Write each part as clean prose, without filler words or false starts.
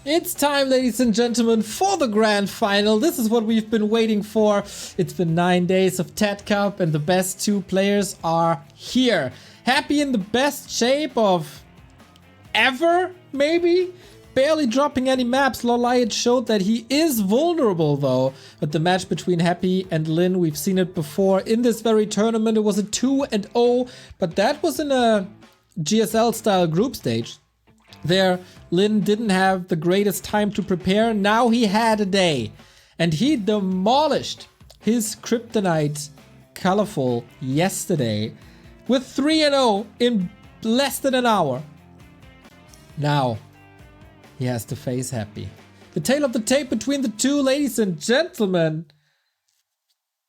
It's time, ladies and gentlemen, for the grand final. This is what we've been waiting for. It's been 9 days of TeD Cup and the best 2 players are here. Happy in the best shape of ever, maybe? Barely dropping any maps. Loliot showed that he is vulnerable though. But the match between Happy and Lin, we've seen it before in this very tournament. It was a 2-0, but that was in a GSL style group stage. There, Lin didn't have the greatest time to prepare. Now he had a day. And he demolished his Kryptonite Colorful yesterday with 3-0 in less than an hour. Now, he has to face Happy. The tale of the tape between the two, ladies and gentlemen,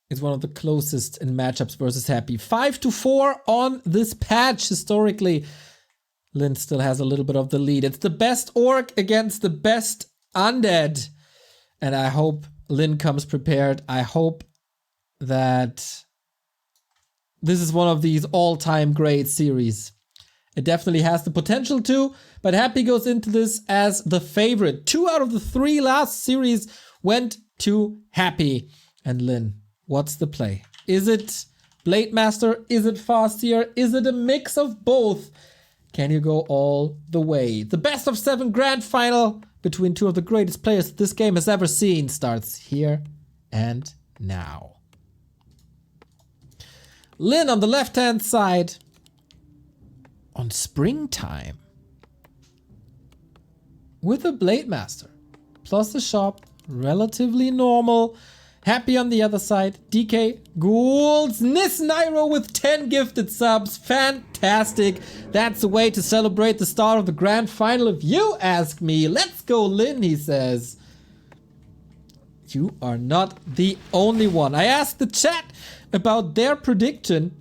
is one of the closest in matchups versus Happy. 5-4 on this patch historically. Lin still has a little bit of the lead. It's the best orc against the best undead. And I hope Lin comes prepared. I hope that this is one of these all-time great series. It definitely has the potential to, but Happy goes into this as the favorite. 2 out of the 3 last series went to Happy. And Lin, what's the play? Is it Blade Master? Is it Fastier? Is it a mix of both? Can you go all the way? The best of 7 grand final between 2 of the greatest players this game has ever seen starts here and now. Lin on the left-hand side on Springtime with a Blade Master plus the shop, relatively normal. Happy on the other side. DK Ghouls. Nis Nairo with 10 gifted subs. Fantastic. That's a way to celebrate the start of the grand final if you ask me. Let's go, Lin, he says. You are not the only one. I asked the chat about their prediction.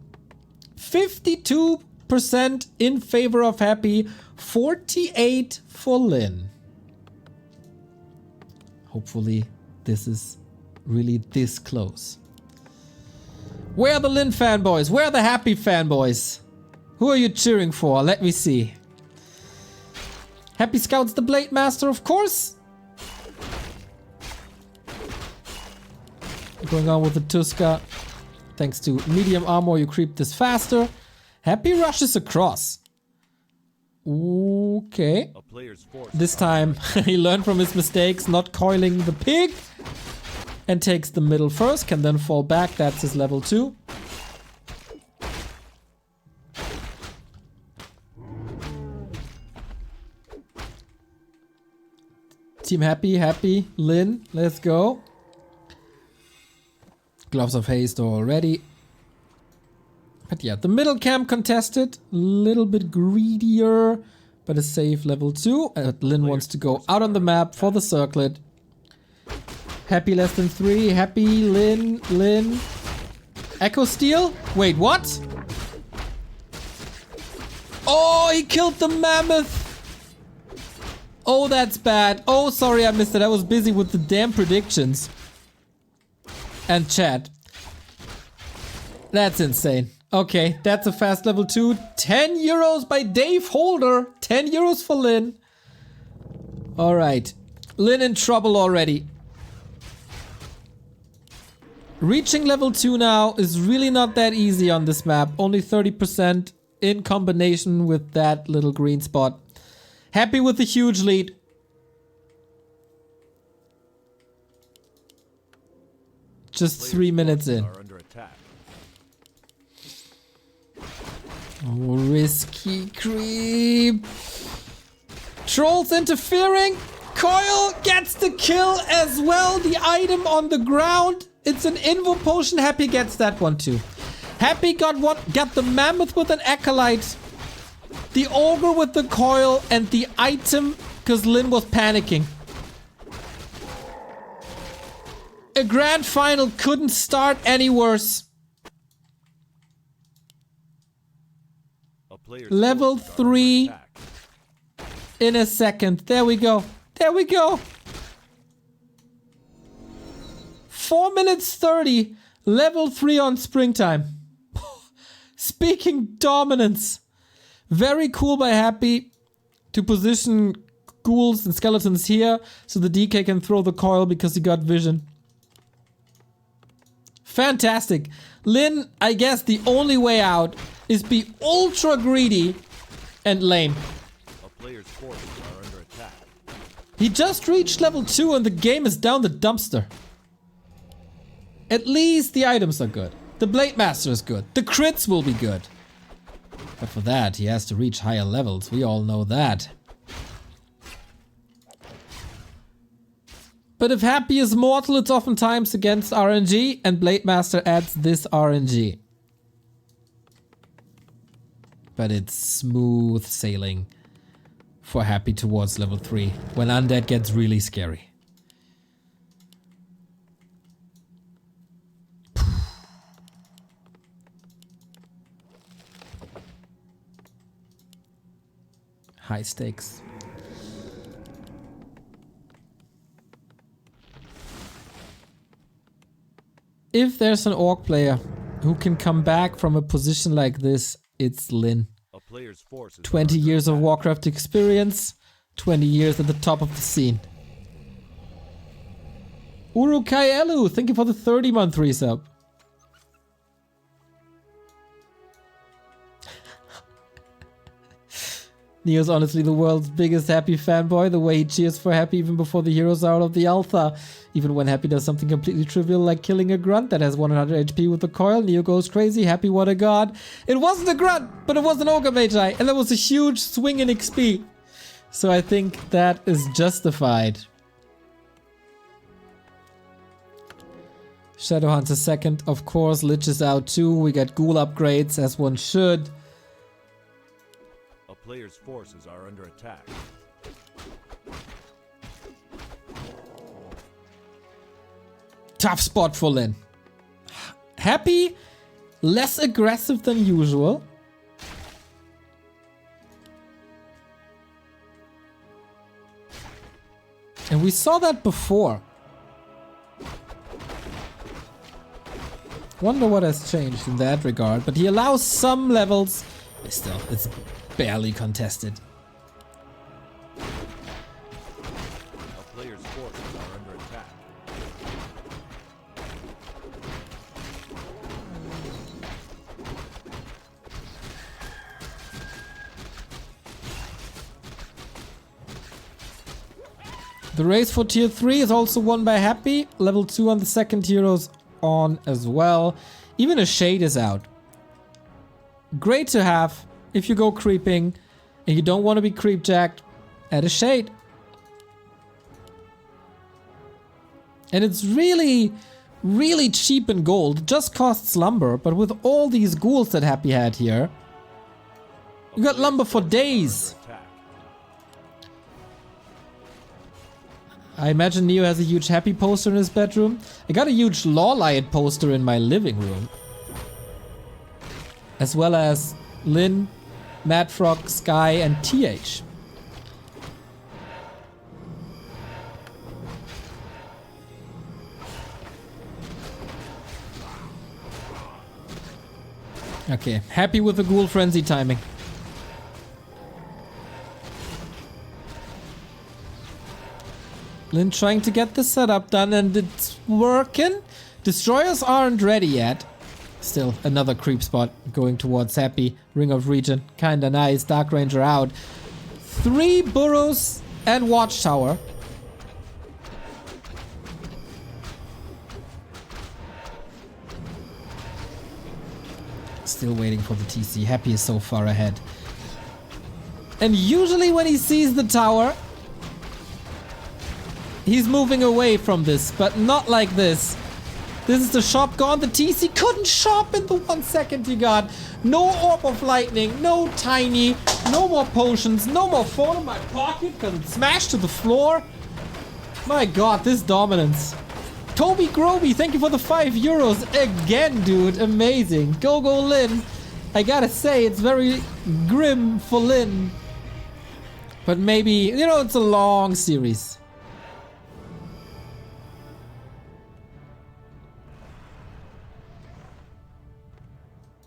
52% in favor of Happy. 48 for Lin. Hopefully this is really this close. Where are the Lin fanboys? Where are the Happy fanboys? Who are you cheering for? Let me see. Happy scouts the Blade Master, of course. Going on with the Tuska. Thanks to medium armor, you creep this faster. Happy rushes across. Okay. This time he learned from his mistakes, not coiling the pig. And takes the middle first, can then fall back. That's his level 2. Team Happy, Lin, let's go. Gloves of Haste already. But yeah, the middle camp contested. A little bit greedier, but a safe level 2. Lin wants to go out on the map for the circlet. Happy less than 3. Happy, Lin. Echo Steel? Wait, what? Oh, he killed the mammoth. Oh, that's bad. Oh, sorry, I missed it. I was busy with the damn predictions. And chat. That's insane. Okay, that's a fast level 2. 10 euros by Dave Holder. 10 euros for Lin. Alright. Lin in trouble already. Reaching level 2 now is really not that easy on this map. Only 30% in combination with that little green spot. Happy with the huge lead. Just 3 minutes in. Oh, risky creep. Trolls interfering. Coil gets the kill as well. The item on the ground. It's an Invo potion. Happy gets that one too. Happy got the mammoth with an acolyte, the ogre with the coil, and the item because Lin was panicking. A grand final couldn't start any worse. Level 3 in a second. There we go. There we go. 4 minutes 30. Level 3 on Springtime. Speaking dominance. Very cool by Happy to position ghouls and skeletons here, so the DK can throw the coil because he got vision. Fantastic. Lin, I guess the only way out is be ultra greedy and lame. A player's forces are under attack. He just reached level 2 and the game is down the dumpster. At least the items are good. The Blade Master is good. The crits will be good. But for that, he has to reach higher levels. We all know that. But if Happy is mortal, it's oftentimes against RNG, and Blade Master adds this RNG. But it's smooth sailing for Happy towards level 3, when Undead gets really scary. High stakes. If there's an orc player who can come back from a position like this, it's Lin. A player's forces 20 years of Warcraft experience, 20 years at the top of the scene. Urukai Elu, thank you for the 30-month resub. Neo's honestly the world's biggest Happy fanboy. The way he cheers for Happy even before the heroes are out of the alpha. Even when Happy does something completely trivial like killing a grunt that has 100 HP with the coil, Neo goes crazy. Happy, what a god. It wasn't a grunt, but it was an Ogre Magi, and there was a huge swing in XP. So I think that is justified. Shadowhunter second, of course. Lich is out too. We got ghoul upgrades as one should. A player's forces are under attack. Tough spot for Lin. Happy, less aggressive than usual. And we saw that before. Wonder what has changed in that regard, but he allows some levels. Still, it's barely contested. A player's forces are under attack. The race for tier 3 is also won by Happy. Level 2 on the second heroes on as well. Even a shade is out. Great to have if you go creeping and you don't want to be creep jacked. Add a shade. And it's really, really cheap in gold. It just costs lumber, but with all these ghouls that Happy had here, you got lumber for days. I imagine Neo has a huge Happy poster in his bedroom. I got a huge Lawlight poster in my living room. As well as Lin, Madfrog, Sky, and TH. Okay, Happy with the Ghoul Frenzy timing. Lin trying to get the setup done and it's working. Destroyers aren't ready yet. Still another creep spot going towards Happy. Ring of Regen, kinda nice. Dark Ranger out. 3 burrows and Watchtower. Still waiting for the TC. Happy is so far ahead. And usually when he sees the tower, he's moving away from this, but not like this. This is the shop gone. The TC couldn't shop in the 1 second he got. No Orb of Lightning, no Tiny, no more potions, no more phone in my pocket because it's smashed to the floor. My god, this dominance. Toby Groby, thank you for the €5 again, dude. Amazing. Go, go, Lin. I gotta say, it's very grim for Lin. But maybe, you know, it's a long series.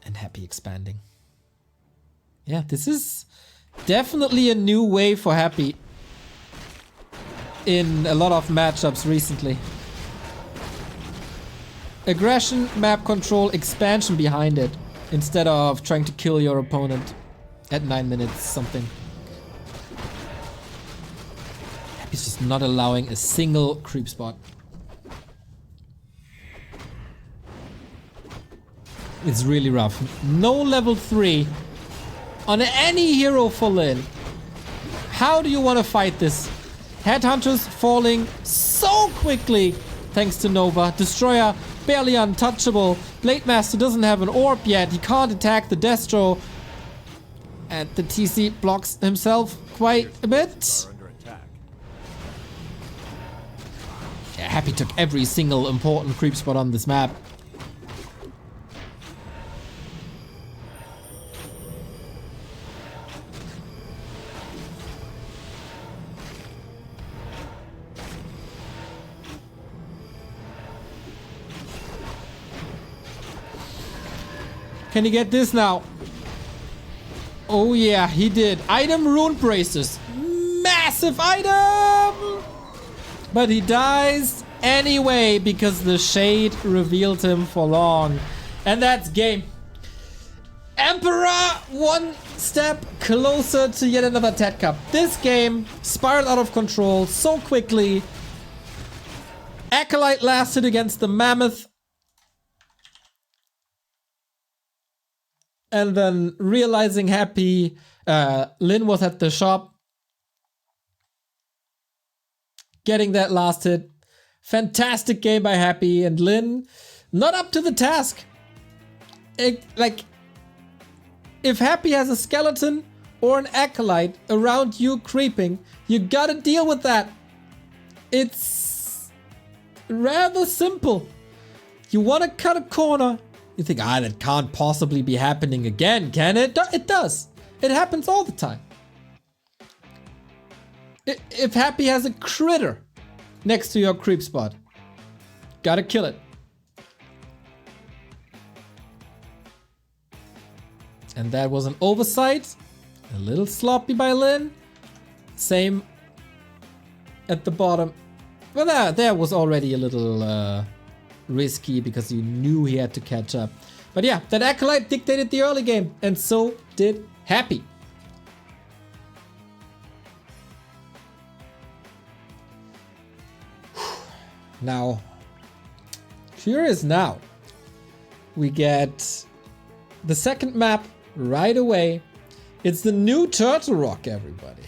And Happy expanding. Yeah, this is definitely a new way for Happy. in a lot of matchups recently. Aggression, map control, expansion behind it, instead of trying to kill your opponent at 9 minutes something. He's just not allowing a single creep spot. It's really rough. No level 3 on any hero for Lin. How do you want to fight this? Headhunters falling so quickly thanks to Nova. Destroyer barely untouchable. Blade Master doesn't have an orb yet. He can't attack the Destro. And the TC blocks himself quite a bit. Yeah, Happy took every single important creep spot on this map. Can he get this now? Oh yeah, he did. Item Rune Braces. Massive item! But he dies anyway because the shade revealed him for long. And that's game. Emperor one step closer to yet another TeD Cup. This game spiraled out of control so quickly. Acolyte lasted against the Mammoth. And then realizing Happy, Lin was at the shop. Getting that last hit. Fantastic game by Happy, and Lin not up to the task. Like, if Happy has a skeleton or an acolyte around you creeping, you gotta deal with that. It's rather simple. You wanna cut a corner. You think, that can't possibly be happening again, can it? It does. It happens all the time. If Happy has a critter next to your creep spot, gotta kill it. And that was an oversight. A little sloppy by Lin. Same at the bottom. Well, there was already a little risky because you knew he had to catch up. But yeah, that Acolyte dictated the early game, and so did Happy. Now, curious now, we get the second map right away. It's the new Turtle Rock, everybody.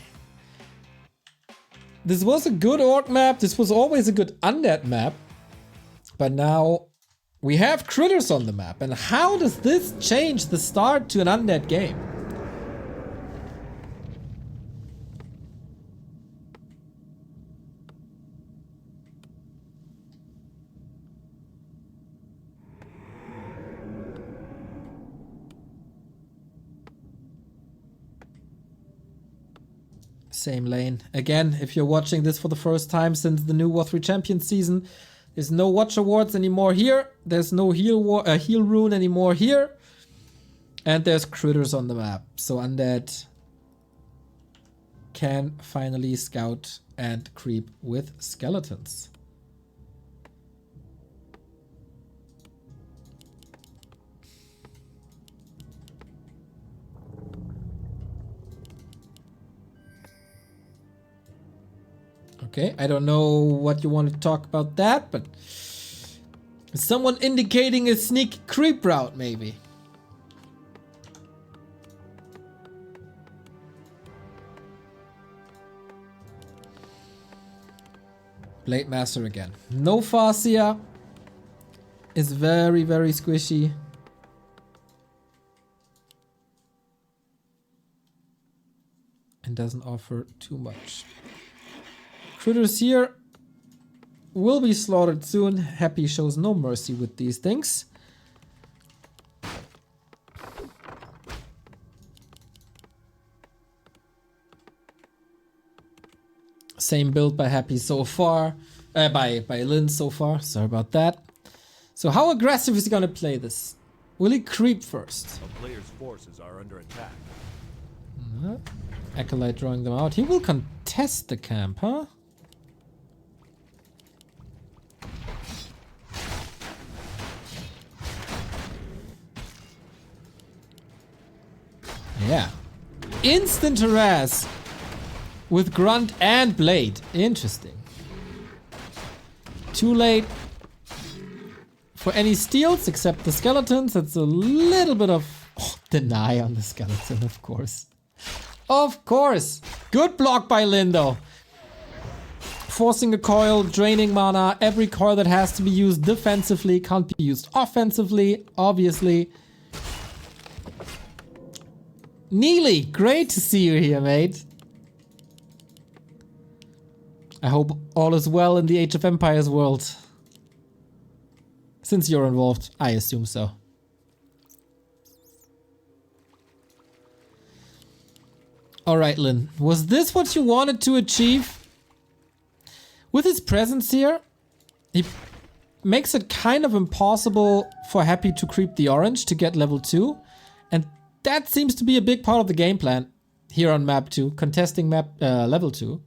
This was a good orc map. This was always a good undead map. But now we have critters on the map. And how does this change the start to an undead game? Same lane. Again, if you're watching this for the first time since the new War 3 Champions season, there's no Watch Awards anymore here. There's no heal rune anymore here. And there's critters on the map. So Undead can finally scout and creep with skeletons. Okay, I don't know what you want to talk about that, but is someone indicating a sneaky creep route, maybe? Blade Master again. No Farsia. Is very, very squishy. And doesn't offer too much. Critters here will be slaughtered soon. Happy shows no mercy with these things. Same build by Happy so far. By Lin so far. Sorry about that. So how aggressive is he gonna play this? Will he creep first? A player's forces are under attack. Acolyte drawing them out. He will contest the camp, huh? instant harass with Grunt and Blade. Interesting. Too late for any steals except the skeletons. That's a little bit of deny on the skeleton, of course. Of course. Good block by Lin, though. Forcing a coil, draining mana. Every coil that has to be used defensively can't be used offensively, obviously. Neely, great to see you here, mate. I hope all is well in the Age of Empires world. Since you're involved, I assume so. Alright, Lin. Was this what you wanted to achieve? With his presence here, he makes it kind of impossible for Happy to creep the orange to get level 2. And that seems to be a big part of the game plan here on map 2, contesting map level 2.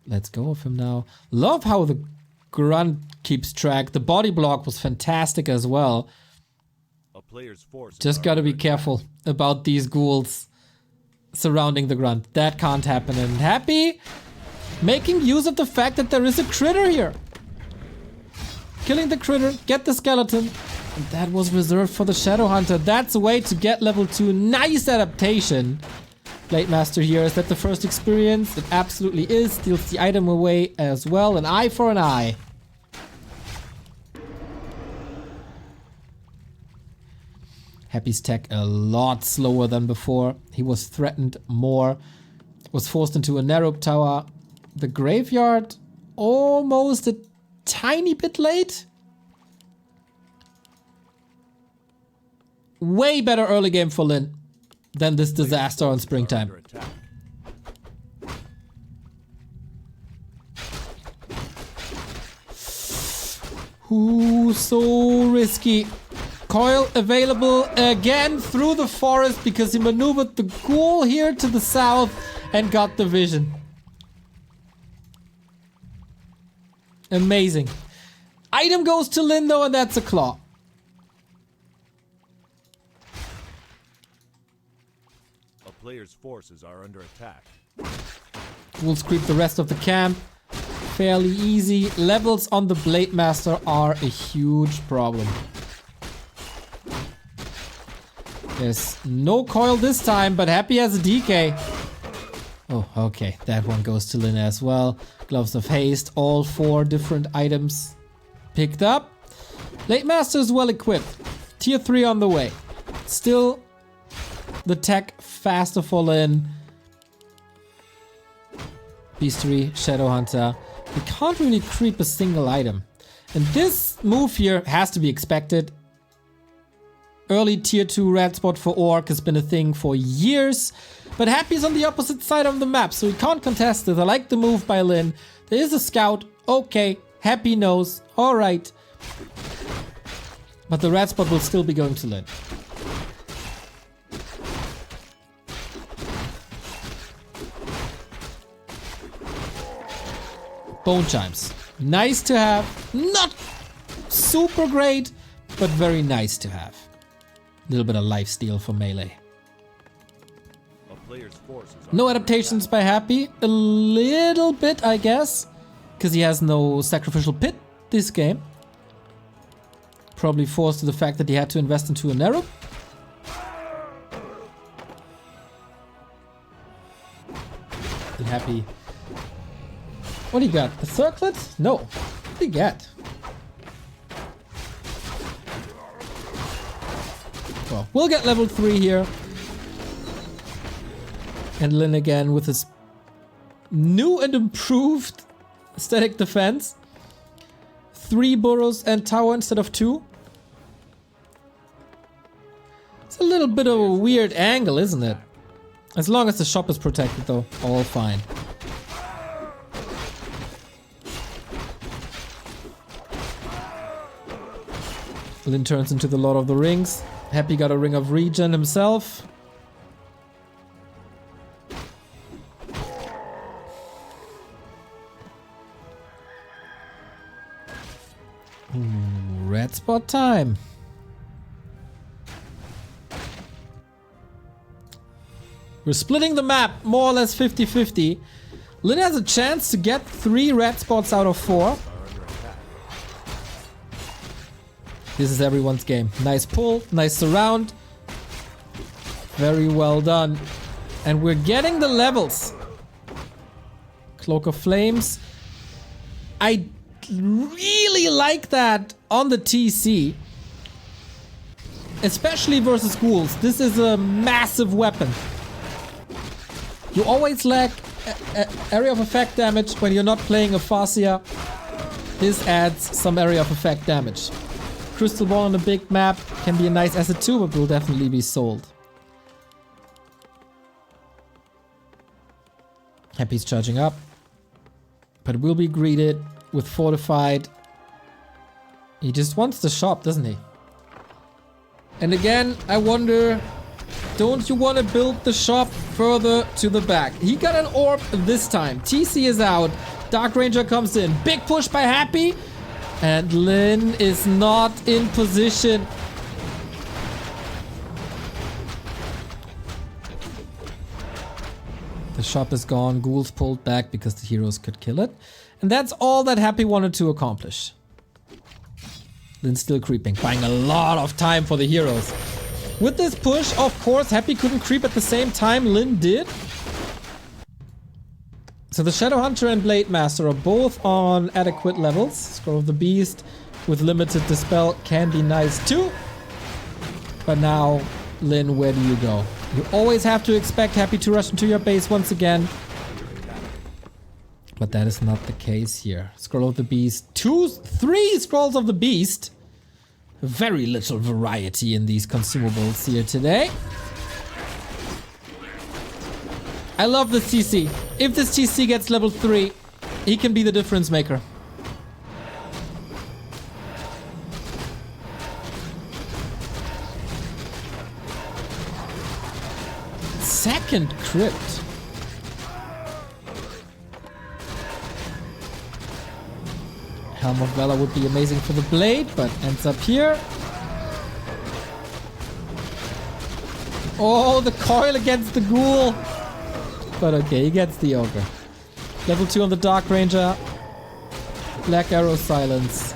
Let's go with him now. Love how the Grunt keeps track. The body block was fantastic as well. A player's force Just gotta be careful about these ghouls surrounding the Grunt. That can't happen. And Happy making use of the fact that there is a critter here. Killing the critter, get the skeleton. And that was reserved for the Shadow Hunter. That's a way to get level 2. Nice adaptation. Blade Master here. Is that the first experience? It absolutely is. Steals the item away as well. An eye for an eye. Happy's tech a lot slower than before. He was threatened more. Was forced into a narrow tower. The graveyard almost a tiny bit late. Way better early game for Lin than this disaster on springtime. Ooh, so risky. Coil available again through the forest because he maneuvered the ghoul here to the south and got the vision. Amazing. Item goes to Lin though, and that's a claw. A player's forces are under attack. Ghouls creep the rest of the camp. Fairly easy. Levels on the Blade Master are a huge problem. There's no coil this time, but Happy has a DK. Oh, okay. That one goes to Lin as well. Gloves of Haste. All 4 different items picked up. Blade Master is well equipped. Tier 3 on the way. Still the tech faster for Lin. Beastery, Shadow Hunter. We can't really creep a single item. And this move here has to be expected. Early tier 2 red spot for Orc has been a thing for years. But Happy's on the opposite side of the map, so he can't contest it. I like the move by Lin. There is a scout. Okay, Happy knows. Alright. But the red spot will still be going to Lin. Bone Chimes. Nice to have. Not super great, but very nice to have. A little bit of lifesteal for melee. A player's forces are No under adaptations attack. by Happy. A little bit, I guess. Because he has no sacrificial pit this game. Probably forced to the fact that he had to invest into an arrow. And Happy. What do you got? A circlet? No. What do you get? Well, we'll get level 3 here. And Lin again with his new and improved static defense. 3 burrows and tower instead of 2. It's a little bit of a weird angle, isn't it? As long as the shop is protected though, all fine. Lin turns into the Lord of the Rings. Happy got a Ring of Regen himself. Ooh, red spot time. We're splitting the map more or less 50-50. Lin has a chance to get 3 red spots out of 4. This is everyone's game. Nice pull, nice surround. Very well done. And we're getting the levels. Cloak of Flames. I really like that on the TC. Especially versus ghouls. This is a massive weapon. You always lack area of effect damage when you're not playing a Farseer. This adds some area of effect damage. Crystal Ball on a big map can be a nice asset too, but will definitely be sold. Happy's charging up, but will be greeted with Fortified. He just wants the shop, doesn't he? And again, I wonder, don't you want to build the shop further to the back? He got an orb this time. TC is out. Dark Ranger comes in. Big push by Happy. And Lin is not in position. The shop is gone. Ghouls pulled back because the heroes could kill it. And that's all that Happy wanted to accomplish. Lin's still creeping, buying a lot of time for the heroes. With this push, of course, Happy couldn't creep at the same time Lin did. So the Shadow Hunter and Blade Master are both on adequate levels. Scroll of the Beast with limited Dispel can be nice too. But now, Lin, where do you go? You always have to expect Happy to rush into your base once again. But that is not the case here. Scroll of the Beast. 3 Scrolls of the Beast. Very little variety in these consumables here today. I love this TC. If this TC gets level 3, he can be the difference maker. Second crit. Helm of Valor would be amazing for the blade, but ends up here. Oh, the coil against the ghoul. But okay, he gets the ogre. Level 2 on the Dark Ranger. Black Arrow Silence.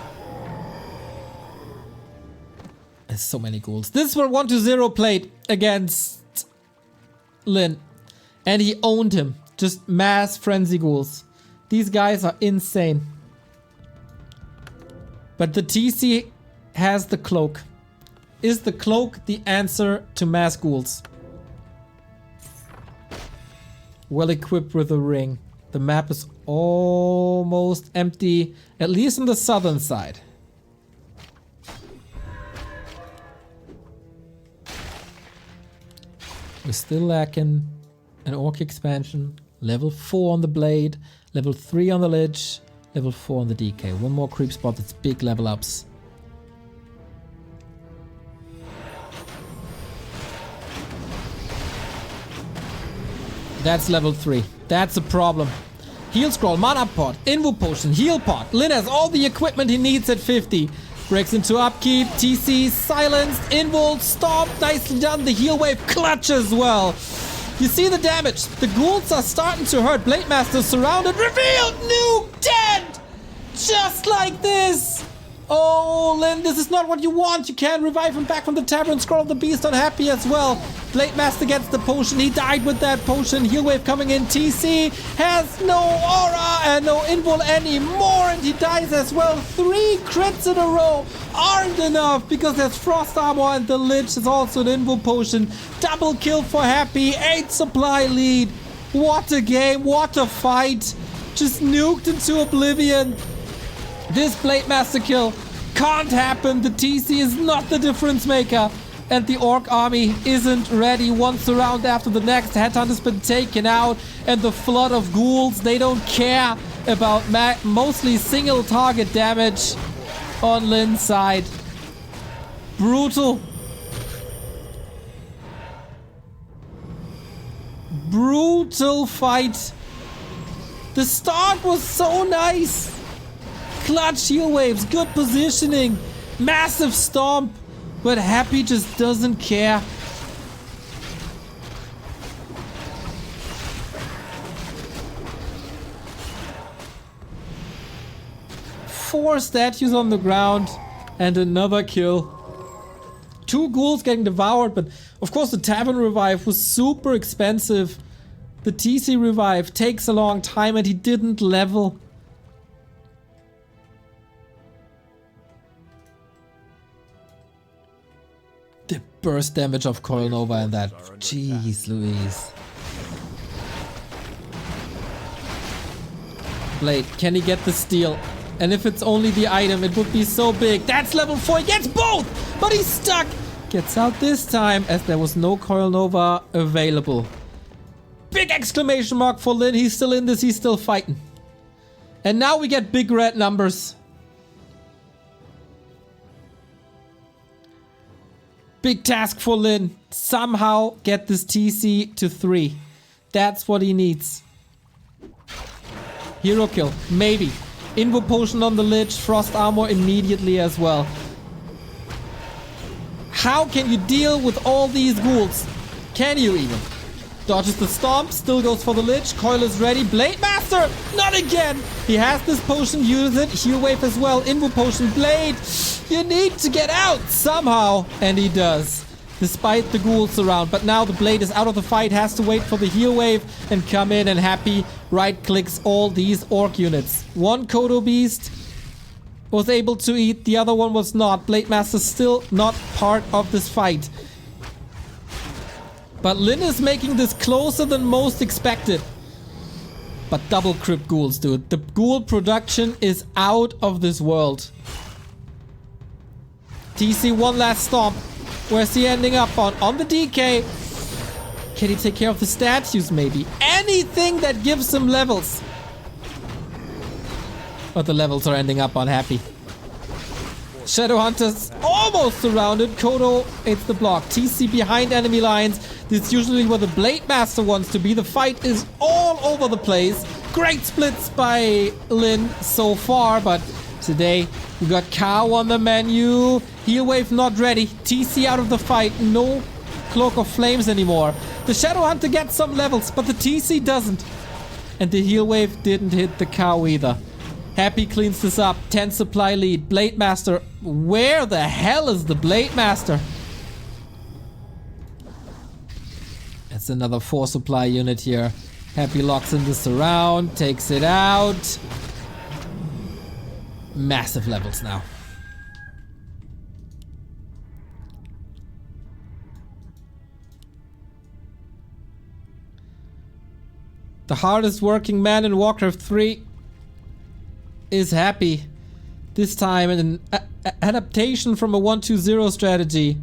There's so many ghouls. This was 1-0 played against Lin. And he owned him. Just mass frenzy ghouls. These guys are insane. But the TC has the cloak. Is the cloak the answer to mass ghouls? Well equipped with a ring. The map is almost empty, at least on the southern side. We're still lacking an Orc expansion. Level 4 on the blade, level 3 on the lich, level 4 on the DK. One more creep spot, that's big level ups. That's level 3. That's a problem. Heal Scroll, Mana Pot, Invo Potion, Heal Pot. Lin has all the equipment he needs at 50. Breaks into Upkeep, TC, Silenced, Invul, Stomp, nicely done. The Heal Wave clutch as well. You see the damage. The ghouls are starting to hurt. Blade Master surrounded, revealed, nuke, dead! Just like this. Oh, Lin, this is not what you want. You can't revive him back from the tavern. Scroll of the Beast unhappy as well. Blade Master gets the potion. He died with that potion. Heal Wave coming in. TC has no aura and no invul anymore. And he dies as well. 3 crits in a row aren't enough because there's Frost Armor and the Lich is also an invul potion. Double kill for Happy. 8 supply lead. What a game. What a fight. Just nuked into oblivion. This Blade Master kill can't happen. The TC is not the difference maker. And the Orc army isn't ready. One surround after the next. Headhunter's been taken out. And the flood of ghouls, they don't care about mostly single target damage on Lin's side. Brutal. Brutal fight. The start was so nice. Clutch heal waves, good positioning, massive stomp, but Happy just doesn't care. 4 statues on the ground and another kill. 2 ghouls getting devoured, but of course the tavern revive was super expensive. The TC revive takes a long time and he didn't level. The burst damage of Coil Nova and that. Jeez Louise. Blade, can he get the steal? And if it's only the item, it would be so big. That's level 4. He gets both! But he's stuck! Gets out this time as there was no Coil Nova available. Big exclamation mark for Lin. He's still in this. He's still fighting. And now we get big red numbers. Big task for Lin. Somehow get this TC to 3. That's what he needs. Hero kill. Maybe. Invo potion on the Lich. Frost armor immediately as well. How can you deal with all these ghouls? Can you even? Dodges the stomp. Still goes for the Lich. Coil is ready. Blade Master. Not again. He has this potion. Use it. Heal wave as well. Invo potion. Blade. You need to get out somehow. And he does. Despite the ghouls around. But now the Blade is out of the fight. Has to wait for the heal wave. And come in and happy. Right clicks all these orc units. One Kodo Beast was able to eat. The other one was not. Blade Master still not part of this fight. But Lin is making this closer than most expected. But double crypt ghouls, dude. The ghoul production is out of this world. TC one last stomp. Where's he ending up on? On the DK. Can he take care of the statues maybe? Anything that gives him levels. But the levels are ending up unhappy. Shadowhunters almost surrounded. Kodo hits the block. TC behind enemy lines. This is usually where the Blade Master wants to be. The fight is all over the place. Great splits by Lin so far, but today we got Cow on the menu. Heal wave not ready. TC out of the fight. No Cloak of Flames anymore. The Shadowhunter gets some levels, but the TC doesn't. And the heal wave didn't hit the Cow either. Happy cleans this up. 10 supply lead. Blade Master. Where the hell is the Blade Master? It's another 4 supply unit here. Happy locks in this around. Takes it out. Massive levels now. The hardest working man in Warcraft 3 is happy. This time an adaptation from a 1-2-0 strategy.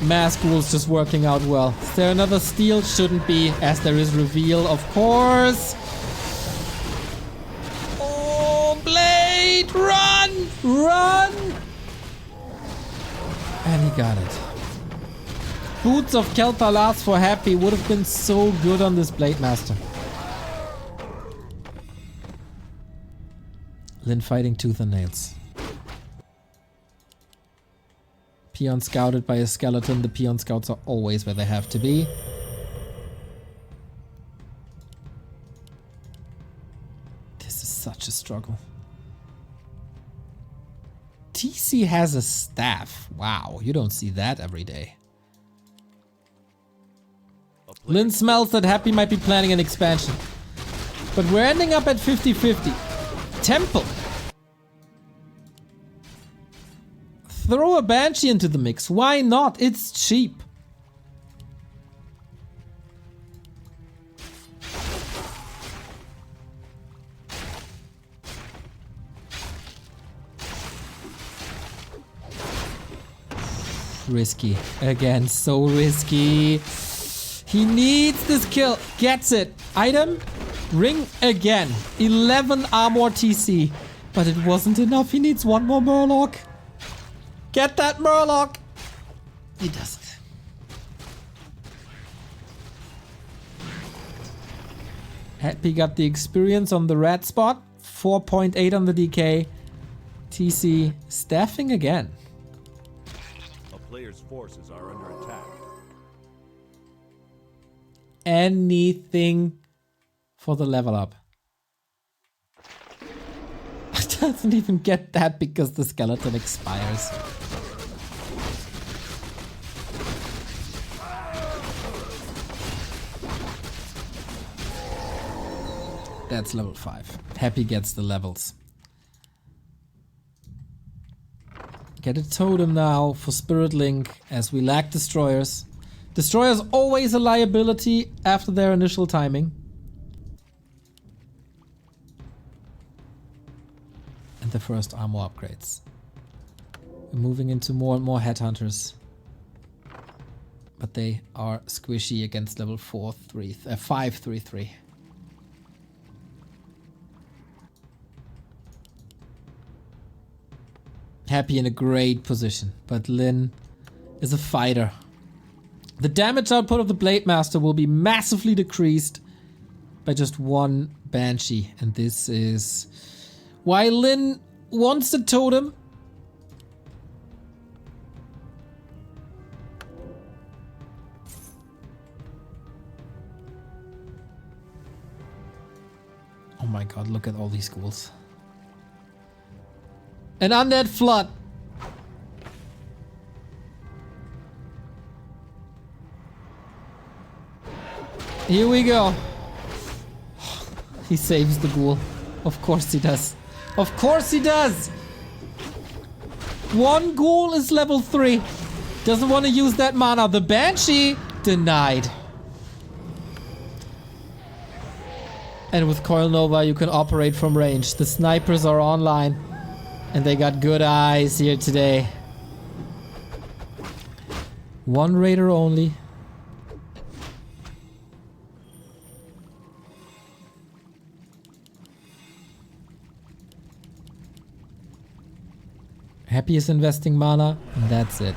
Mass ghouls just working out well. Is there another steal? Shouldn't be, as there is reveal, of course. Oh, Blade! Run! Run! And he got it. Boots of Kel'Thuzad for Happy would have been so good on this Blade Master. Lin fighting tooth and nails. Peon scouted by a skeleton. The Peon scouts are always where they have to be. This is such a struggle. TC has a staff. Wow, you don't see that every day. Lin smells that Happy might be planning an expansion. But we're ending up at 50-50. Temple. Throw a Banshee into the mix. Why not? It's cheap. Risky. Again, so risky. He needs this kill. Gets it. Item. Ring again. 11 armor TC. But it wasn't enough. He needs one more Murloc. Get that Murloc. He doesn't. Happy got the experience on the red spot. 4.8 on the DK. TC staffing again. A player's forces are under attack. Anything for the level up. doesn't even get that because the skeleton expires. That's level 5. Happy gets the levels. Get a totem now for Spirit Link as we lack destroyers. Destroyers always a liability after their initial timing. And the first armor upgrades. We're moving into more and more headhunters. But they are squishy against level 5, 3, 3. Happy in a great position, but Lin is a fighter. The damage output of the Blade Master will be massively decreased by just one Banshee, and this is why Lin wants the totem. Oh my god, look at all these ghouls. An undead flood. Here we go. He saves the ghoul. Of course he does. Of course he does. One ghoul is level 3. Doesn't want to use that mana. The Banshee denied. And with Coil Nova you can operate from range. The snipers are online. And they got good eyes here today. One raider only. Happy is investing mana, and that's it.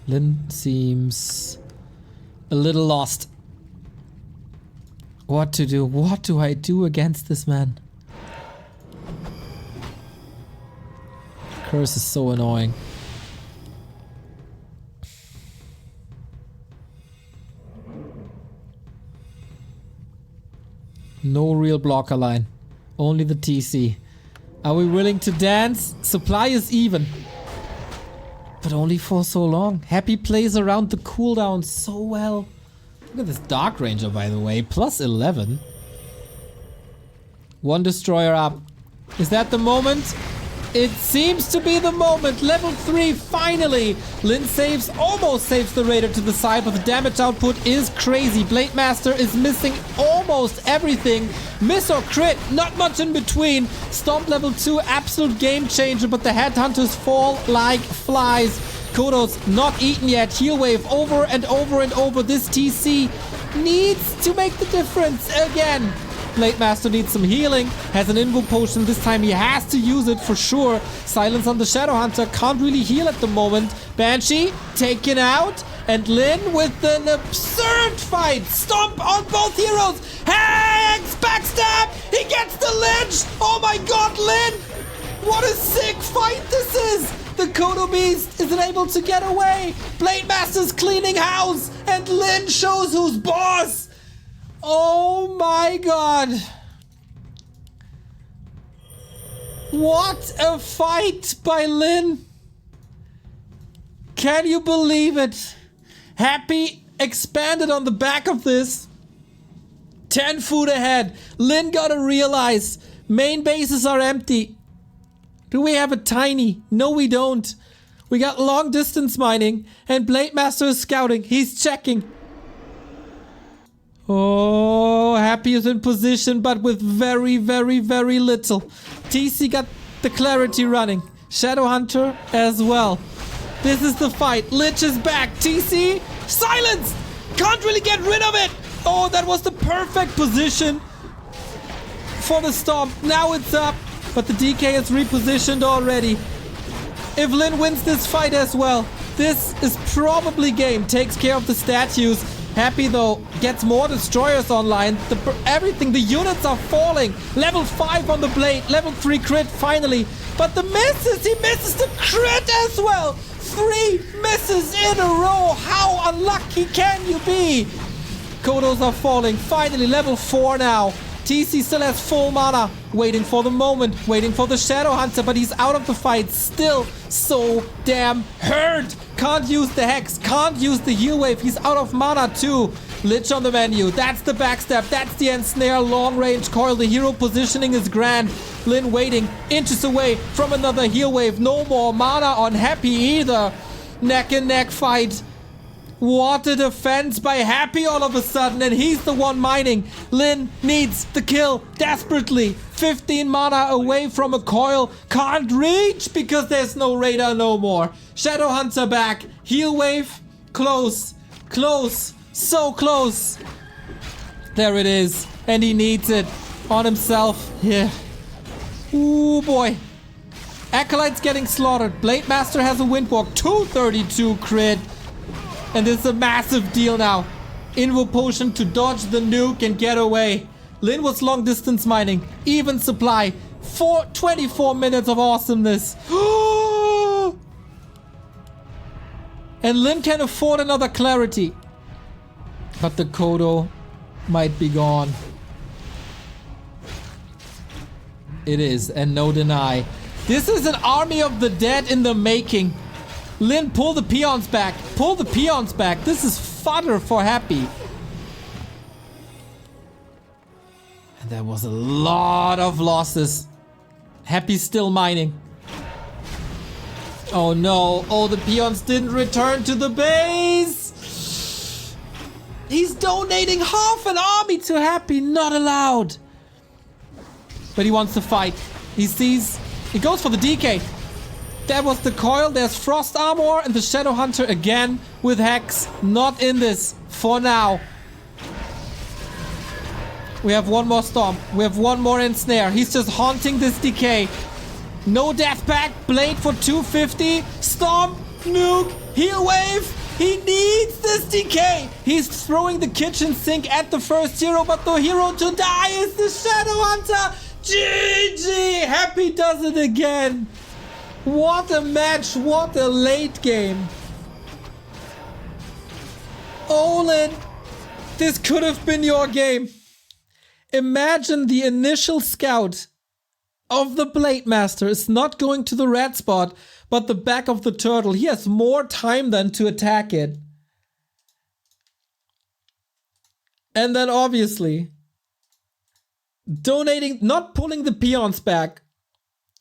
Lin seems a little lost. What to do? What do I do against this man? Curse is so annoying. No real blocker line. Only the TC. Are we willing to dance? Supply is even. But only for so long. Happy plays around the cooldown so well. Look at this Dark Ranger, by the way. Plus 11. One destroyer up. Is that the moment? It seems to be the moment. Level 3, finally. Lin saves, almost saves the raider to the side, but the damage output is crazy. Blade Master is missing almost everything. Miss or crit, not much in between. Stomp level 2, absolute game changer, but the headhunters fall like flies. Kodo's not eaten yet. Heal wave over and over and over. This TC needs to make the difference again. Blade Master needs some healing, has an invo potion, this time he has to use it for sure. Silence on the Shadow Hunter, can't really heal at the moment. Banshee taken out, and Lin with an absurd fight. Stomp on both heroes. Hanks backstab, he gets the lynch. Oh my god, Lin! What a sick fight this is! The Kodo Beast isn't able to get away. Blade Master's cleaning house, and Lin shows who's boss. Oh my god. What a fight by Lin. Can you believe it? Happy expanded on the back of this. 10 foot ahead. Lin gotta realize main bases are empty. Do we have a tiny? No, we don't. We got long distance mining and Blade Master is scouting. He's checking. Oh, Happy is in position, but with very, very, very little. TC got the clarity running. Shadow Hunter as well. This is the fight. Lich is back. TC, silence! Can't really get rid of it. Oh, that was the perfect position for the stomp. Now it's up, but the DK is repositioned already. If Lin wins this fight as well, this is probably game. Takes care of the statues. Happy though, gets more destroyers online. Everything, the units are falling. Level 5 on the blade, level 3 crit finally. But the misses, he misses the crit as well. 3 misses in a row. How unlucky can you be? Kodos are falling. Finally, level 4 now. TC still has full mana. Waiting for the moment. Waiting for the Shadow Hunter, but he's out of the fight. Still so damn hurt. Can't use the Hex. Can't use the heal wave. He's out of mana too. Lich on the menu. That's the backstab. That's the ensnare. Long range coil. The hero positioning is grand. Lin waiting. Inches away from another heal wave. No more mana on Happy either. Neck and neck fight. What a defense by Happy all of a sudden, and he's the one mining. Lin needs the kill desperately. 15 mana away from a coil. Can't reach because there's no radar no more. Shadow Hunter back. Heal wave. Close. Close. So close. There it is. And he needs it on himself. Yeah. Ooh boy. Acolyte's getting slaughtered. Blade Master has a Windwalk. 232 crit. And this is a massive deal now. Invo potion to dodge the nuke and get away. Lin was long distance mining. Even supply. 24 minutes of awesomeness. And Lin can afford another clarity. But the Kodo might be gone. It is, and no deny. This is an army of the dead in the making. Lin, pull the peons back. Pull the peons back. This is fodder for Happy. And there was a lot of losses. Happy's still mining. Oh no. Oh, the peons didn't return to the base. He's donating half an army to Happy. Not allowed. But he wants to fight. He sees. He goes for the DK. That was the coil. There's Frost Armor and the Shadow Hunter again with Hex. Not in this for now. We have one more Storm. We have one more Ensnare. He's just haunting this decay. No Death Pack. Blade for 250. Storm. Nuke. Heal Wave. He needs this decay. He's throwing the kitchen sink at the first hero, but the hero to die is the Shadow Hunter. GG. Happy does it again. What a match, what a late game. Olin, this could have been your game. Imagine the initial scout of the Blade Master is not going to the red spot, but the back of the turtle. He has more time than to attack it. And then obviously, donating, not pulling the peons back,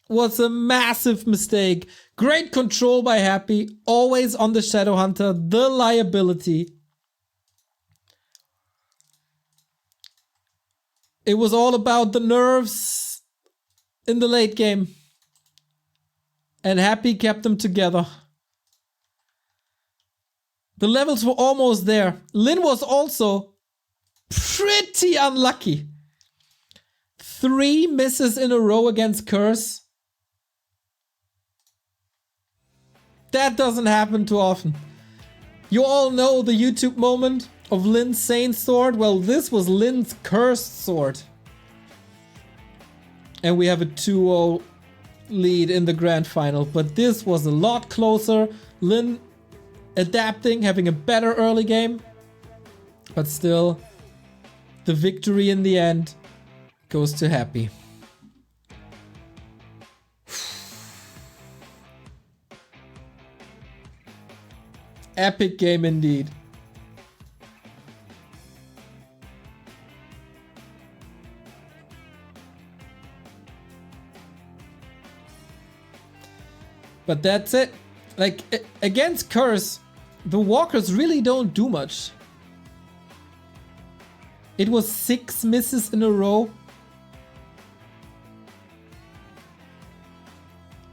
was a massive mistake. Great control by Happy. Always on the Shadow Hunter. The liability. It was all about the nerves in the late game. And Happy kept them together. The levels were almost there. Lin was also pretty unlucky. 3 misses in a row against Curse. That doesn't happen too often. You all know the YouTube moment of Lin's Sane Sword. Well, this was Lin's Cursed Sword. And we have a 2-0 lead in the grand final. But this was a lot closer. Lin adapting, having a better early game. But still, the victory in the end goes to Happy. Epic game indeed. But that's it. Like, against Curse, the walkers really don't do much. It was 6 misses in a row.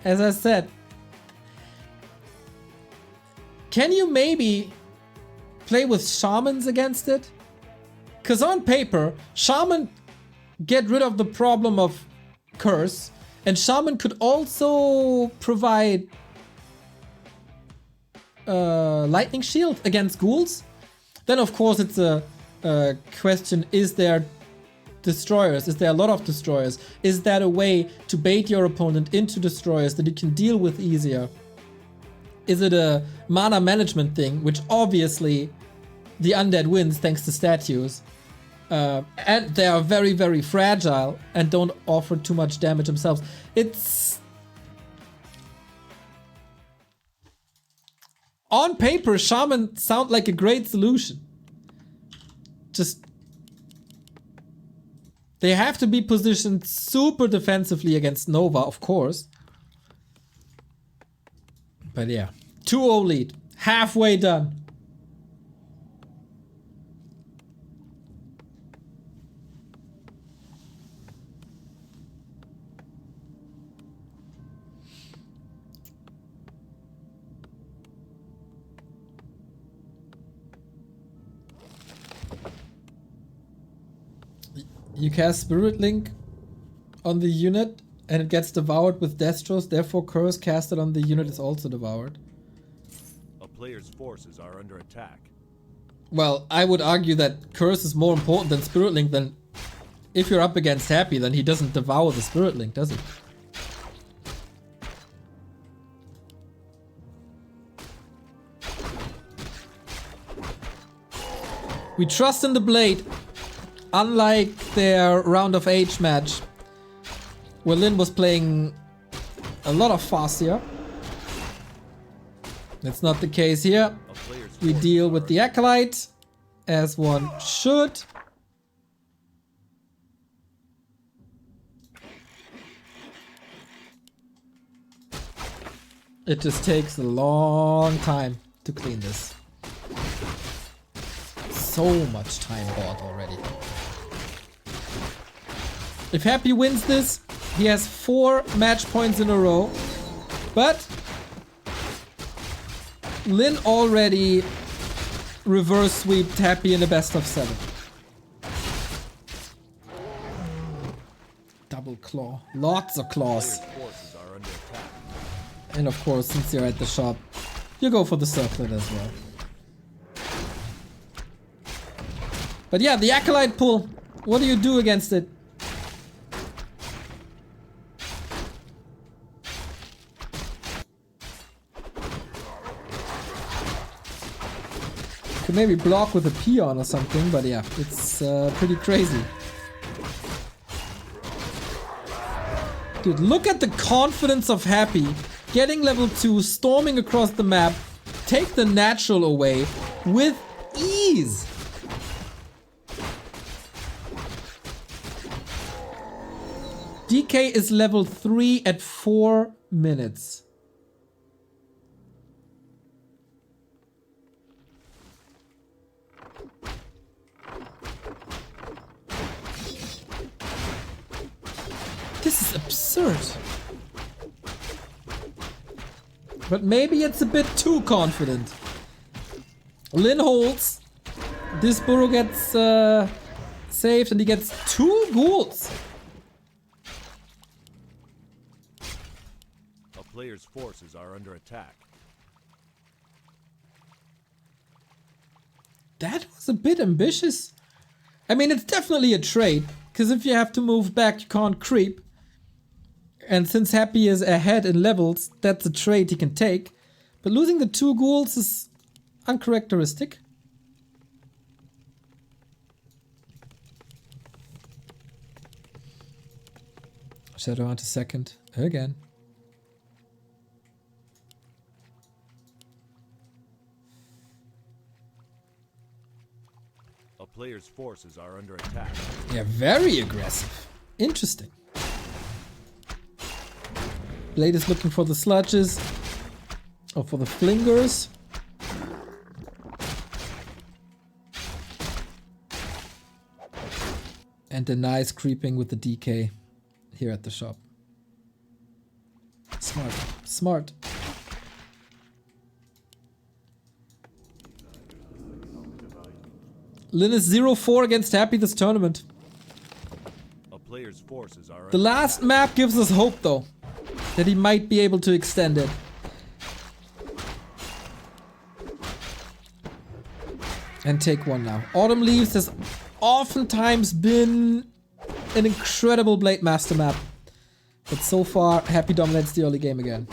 As I said, can you maybe play with shamans against it? Because on paper, shaman get rid of the problem of curse, and shaman could also provide lightning shield against ghouls. Then of course it's a question, is there destroyers? Is there a lot of destroyers? Is that a way to bait your opponent into destroyers that you can deal with easier? is it a mana management thing, which obviously the undead wins thanks to statues. And they are very, very fragile and don't offer too much damage themselves. It's... On paper, Shaman sound like a great solution. Just... They have to be positioned super defensively against Nova, of course. But yeah, 2-0 lead. Halfway done. You cast Spirit Link on the unit and it gets devoured with Destros, therefore curse casted on the unit is also devoured. A player's forces are under attack. Well, I would argue that curse is more important than Spirit Link. Than if you're up against Happy, then he doesn't devour the Spirit Link, does he? We trust in the blade. Unlike their Round of Age match, where Lin was playing a lot of Farseer. That's not the case here. We deal with the Acolyte, as one should. It just takes a long time to clean this. So much time bought already. If Happy wins this, he has 4 match points in a row. But Lin already reverse sweeped Happy in a best of 7. Double claw. Lots of claws. And of course, since you're at the shop, you go for the circlet as well. But yeah, the Acolyte pull. What do you do against it? Could maybe block with a peon or something, but yeah, it's pretty crazy. Dude, look at the confidence of Happy. Getting level 2, storming across the map, take the natural away with ease. DK is level 3 at 4 minutes. This is absurd. But maybe it's a bit too confident. Lin holds. This burrow gets saved and he gets 2 ghouls. A player's forces are under attack. That was a bit ambitious. I mean, it's definitely a trade. Because if you have to move back, you can't creep. And since Happy is ahead in levels, that's a trade he can take. But losing the 2 ghouls is uncharacteristic. Shadow onto second. Again. A player's forces are under attack. Yeah, very aggressive. Interesting. Blade is looking for the sludges. Or for the flingers. And denies creeping with the DK here at the shop. Smart. Smart. Lin is 0-4 against Happy this tournament. A player's forces are The last map gives us hope though. That he might be able to extend it. And take 1 now. Autumn Leaves has oftentimes been an incredible Blade Master map. But so far, Happy dominates the early game again.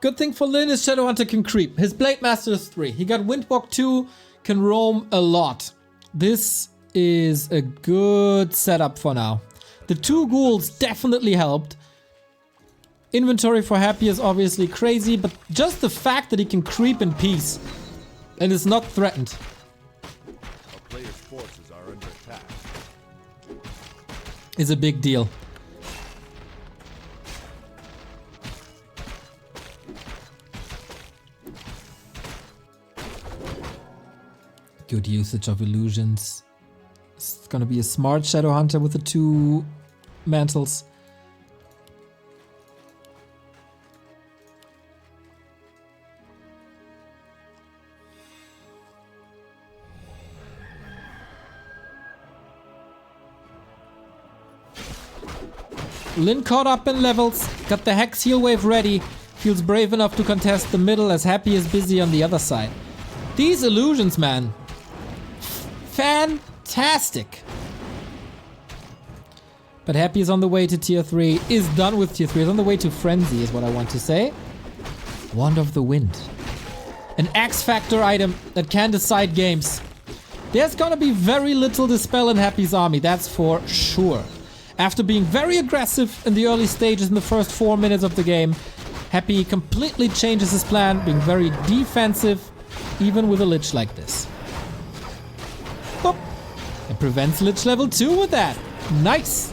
Good thing for Lin is Shadowhunter can creep. His Blade Master is 3. He got Windwalk 2, can roam a lot. This is a good setup for now. The 2 ghouls definitely helped. Inventory for Happy is obviously crazy, but just the fact that he can creep in peace and is not threatened. A player's forces are under attack. Is a big deal. Good usage of illusions. It's gonna be a smart Shadowhunter with the 2 mantles. Lin caught up in levels, got the Hex Heal Wave ready, feels brave enough to contest the middle as Happy is busy on the other side. These illusions, man. Fantastic. But Happy is on the way to tier 3, is done with tier 3, is on the way to Frenzy is what I want to say. Wand of the Wind. An X-Factor item that can decide games. There's gonna be very little Dispel in Happy's army, that's for sure. After being very aggressive in the early stages in the first 4 minutes of the game, Happy completely changes his plan, being very defensive, even with a Lich like this. Boop. And prevents Lich level 2 with that. Nice.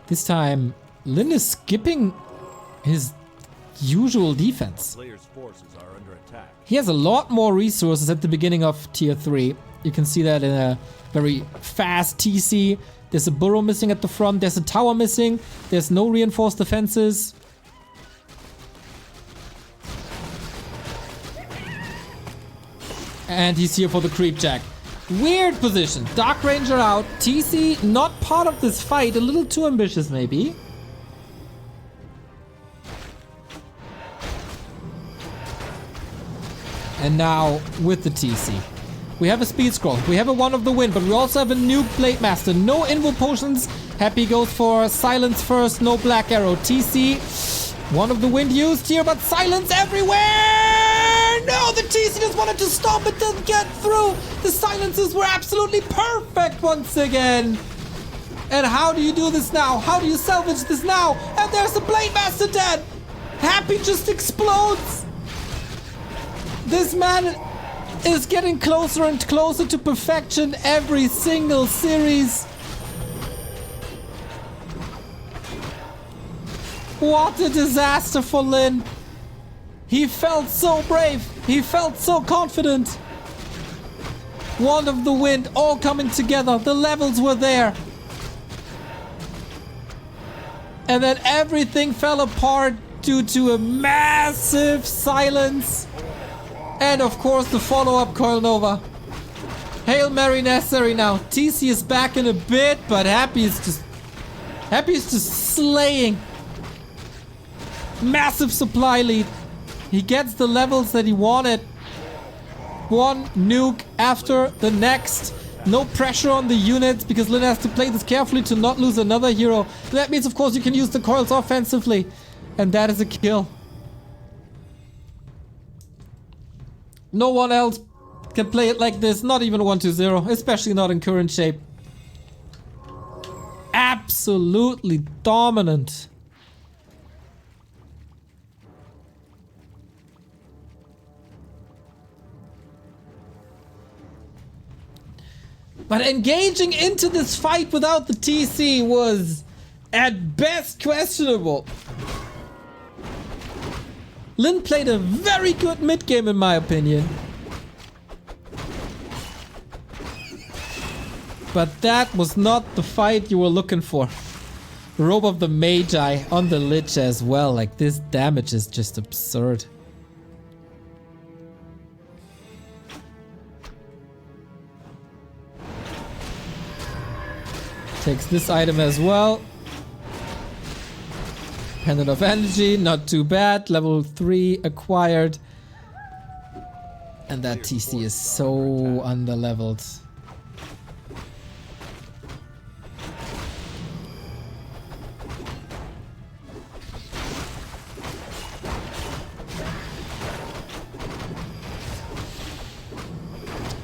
This time, Lin is skipping his usual defense. Player's forces are under attack. He has a lot more resources at the beginning of tier 3. You can see that in a very fast TC. There's a burrow missing at the front. There's a tower missing. There's no reinforced defenses. And he's here for the creep jack. Weird position. Dark Ranger out. TC not part of this fight. A little too ambitious maybe. And now with the TC. We have a speed scroll. We have a One of the Wind, but we also have a new Blade Master. No invo potions. Happy goes for silence first. No black arrow. TC. One of the Wind used here, but silence everywhere! No, the TC just wanted to stop. It didn't get through. The silences were absolutely perfect once again. And how do you do this now? How do you salvage this now? And there's the Blade Master dead. Happy just explodes. This man is getting closer and closer to perfection every single series. What a disaster for Lin. He felt so brave. He felt so confident. Wand of the Wind all coming together. The levels were there. And then everything fell apart due to a massive silence. And of course the follow-up Coil Nova. Hail Mary necessary now. TC is back in a bit, but Happy is just slaying. Massive supply lead. He gets the levels that he wanted. One nuke after the next. No pressure on the units because Lin has to play this carefully to not lose another hero. That means of course you can use the coils offensively. And that is a kill. No one else can play it like this, not even 1-2-0, especially not in current shape. Absolutely dominant. But engaging into this fight without the TC was at best questionable. Lin played a very good mid game in my opinion. But that was not the fight you were looking for. Robe of the Magi on the Lich as well. Like, this damage is just absurd. Takes this item as well. Pendant of Energy, not too bad. Level 3 acquired. And that TC is so underleveled.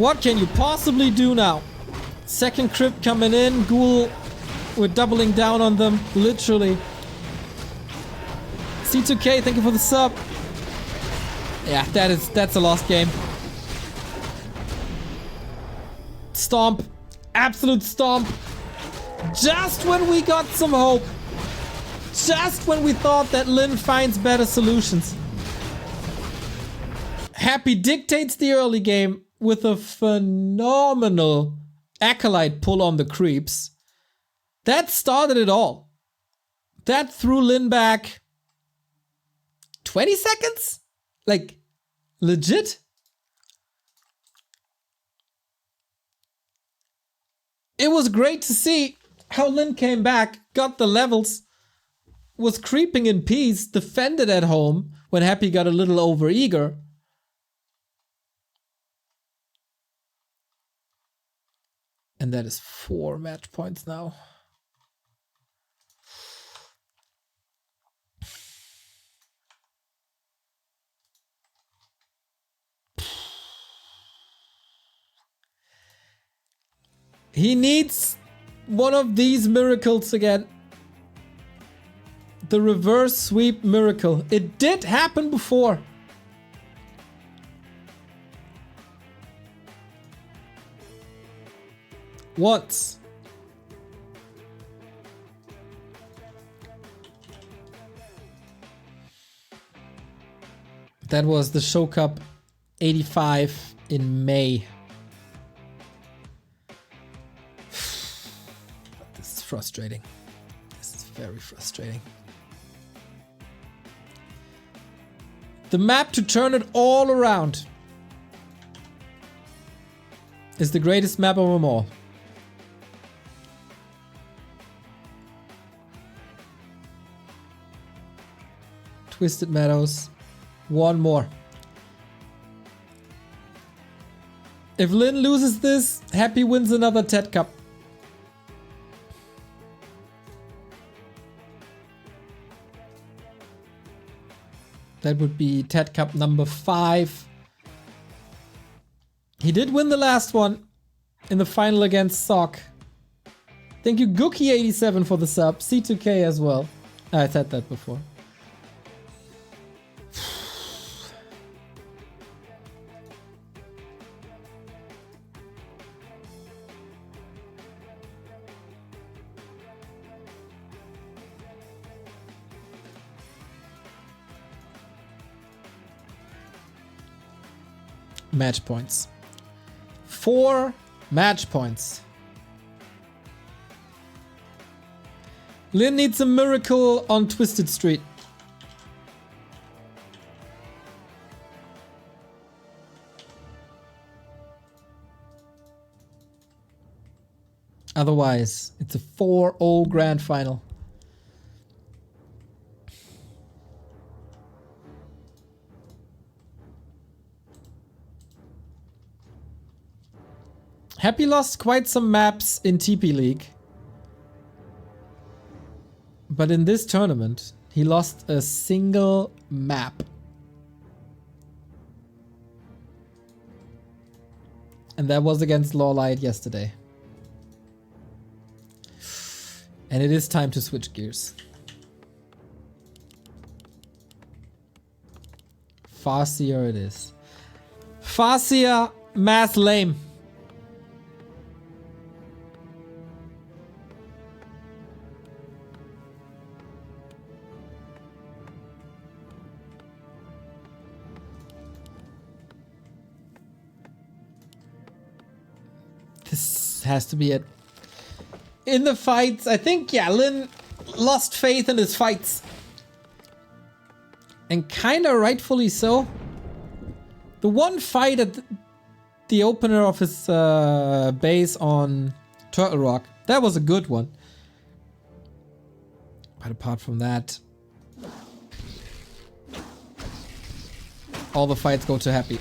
What can you possibly do now? Second crypt coming in. Ghoul, we're doubling down on them, literally. C2K, thank you for the sub. Yeah, that's a lost game. Stomp. Absolute stomp. Just when we got some hope. Just when we thought that Lin finds better solutions. Happy dictates the early game with a phenomenal Acolyte pull on the creeps. That started it all. That threw Lin back 20 seconds? Like, legit? It was great to see how Lin came back, got the levels, was creeping in peace, defended at home when Happy got a little overeager. And that is 4 match points now. He needs one of these miracles again. The reverse sweep miracle. It did happen before. Once. That was the Show Cup 85 in May. This is frustrating. This is very frustrating. The map to turn it all around is the greatest map of them all. Twisted Meadows. One more. If Lin loses this, Happy wins another TeD Cup. That would be TeD Cup number 5. He did win the last one in the final against Sock. Thank you, Gookie87 for the sub. C2K as well. I said that before. Match points. 4 match points. Lin needs a miracle on Twisted Street. Otherwise, it's a 4-0 grand final. Happy lost quite some maps in TP League. But in this tournament, he lost a single map. And that was against Lawlight yesterday. And it is time to switch gears. Farseer it is. Farseer Math Lame. This has to be it. In the fights, I think, yeah, Lin lost faith in his fights. And kinda rightfully so. The one fight at the opener of his base on Turtle Rock, that was a good one. But apart from that, all the fights go to Happy.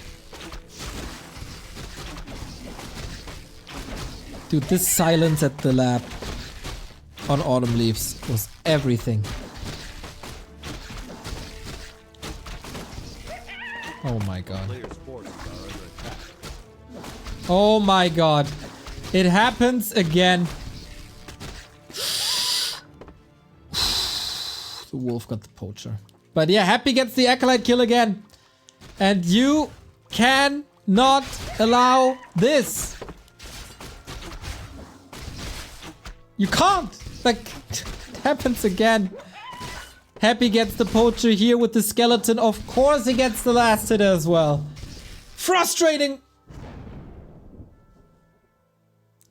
Dude, this silence at the lab on Autumn Leaves was everything. Oh my god. Oh my god. It happens again. The wolf got the poacher. But yeah, Happy gets the Acolyte kill again. And you cannot allow this. You can't. Like, it happens again. Happy gets the poacher here with the skeleton. Of course he gets the last hit as well. Frustrating.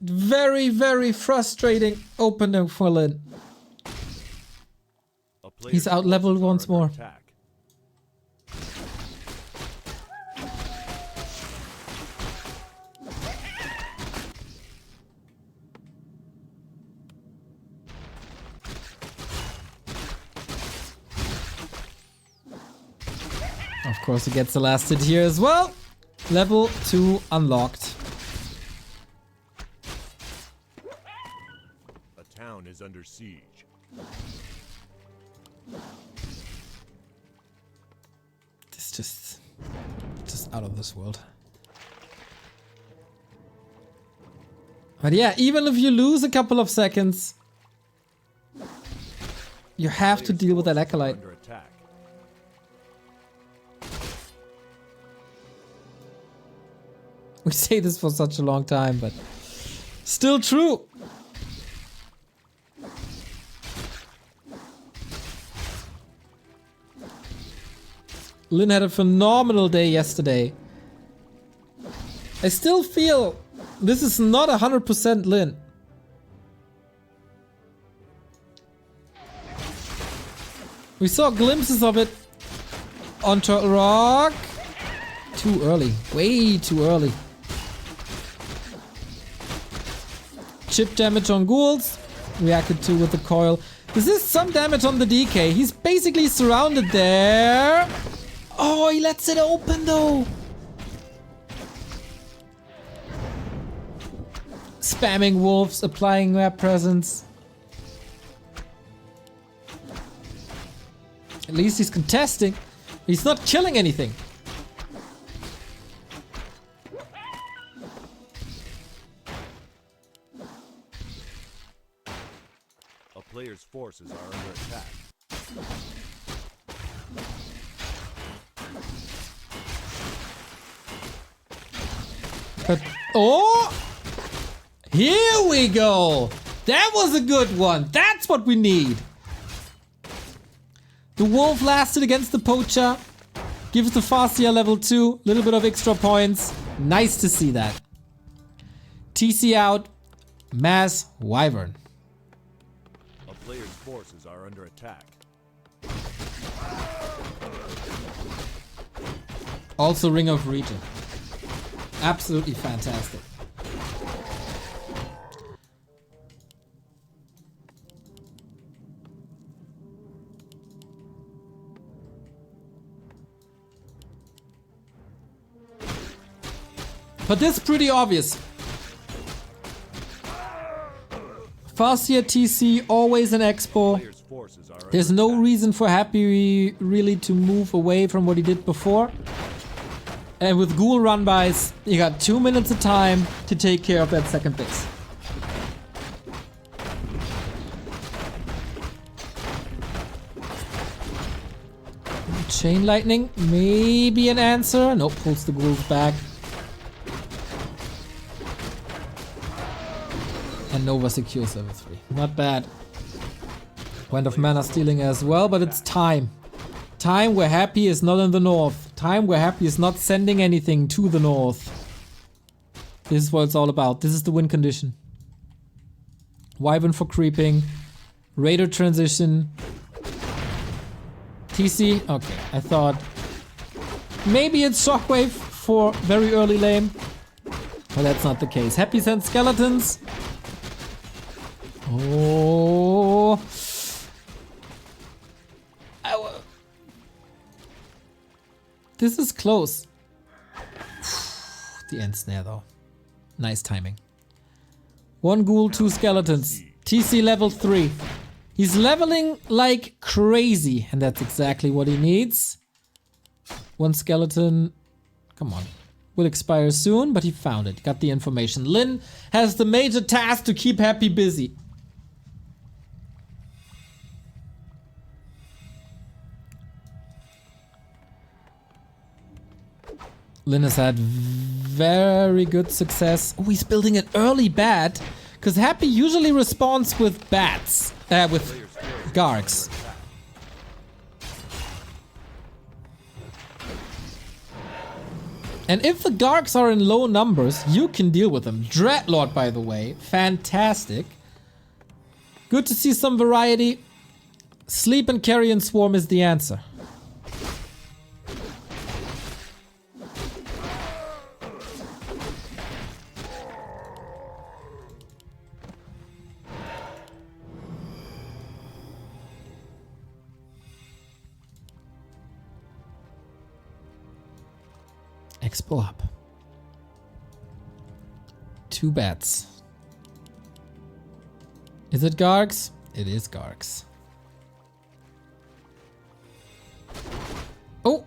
Very, very frustrating opening for Lin. He's out leveled once more. Attack. Of course he gets the last hit here as well. Level 2 unlocked. A town is under siege. This just out of this world. But yeah, even if you lose a couple of seconds, you have to deal with that Acolyte. Under attack. We say this for such a long time, but still true. Lin had a phenomenal day yesterday. I still feel this is not 100% Lin. We saw glimpses of it on Turtle Rock. Too early. Way too early. Chip damage on ghouls. Reacted to with the coil. This is some damage on the DK. He's basically surrounded there. Oh, he lets it open though. Spamming wolves, applying their presence. At least he's contesting. He's not killing anything. A player's forces are under attack. But, oh! Here we go! That was a good one! That's what we need! The wolf lasted against the poacher. Gives the Farseer level 2. Little bit of extra points. Nice to see that. TC out. Mass Wyvern. A player's forces are under attack. Also Ring of Region. Absolutely fantastic. But this is pretty obvious. Farseer TC, always an expo. Player's forces are There's under no attack. reason for Happy really to move away from what he did before. And with ghoul run-bys, you got 2 minutes of time to take care of that second base. Chain lightning, maybe an answer. Nope, pulls the ghouls back. And Nova secures level 3. Not bad. Point of mana stealing as well, but it's time. Time where Happy is not in the north. Time where Happy is not sending anything to the north. This is what it's all about. This is the win condition. Wyvern for creeping. Raider transition. TC. Okay, I thought maybe it's Shockwave for very early lane. But that's not the case. Happy sends skeletons. Oh. This is close. The end snare though. Nice timing. 1 ghoul, 2 skeletons. TC level 3. He's leveling like crazy, and that's exactly what he needs. 1 skeleton. Come on. will expire soon, but he found it. Got the information. Lin has the major task to keep Happy busy. Lin has had very good success. Oh, he's building an early bat, because Happy usually responds with bats, with Gargs. And if the Gargs are in low numbers, you can deal with them. Dreadlord, by the way, fantastic. Good to see some variety. Sleep and Carrion Swarm is the answer. Expo up. 2 bats. Is it Gargs? It is Gargs. Oh!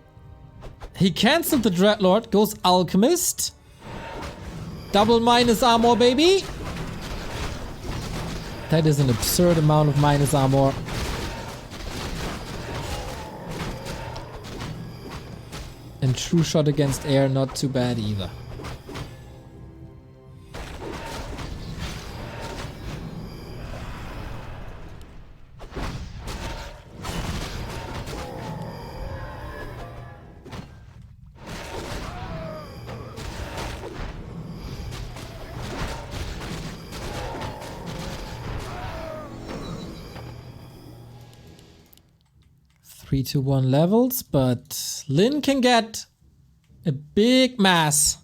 He cancelled the Dreadlord. Goes Alchemist. Double minus armor, baby! That is an absurd amount of minus armor. And true shot against air, not too bad either. Three to 1 levels, but Lin can get a big mass.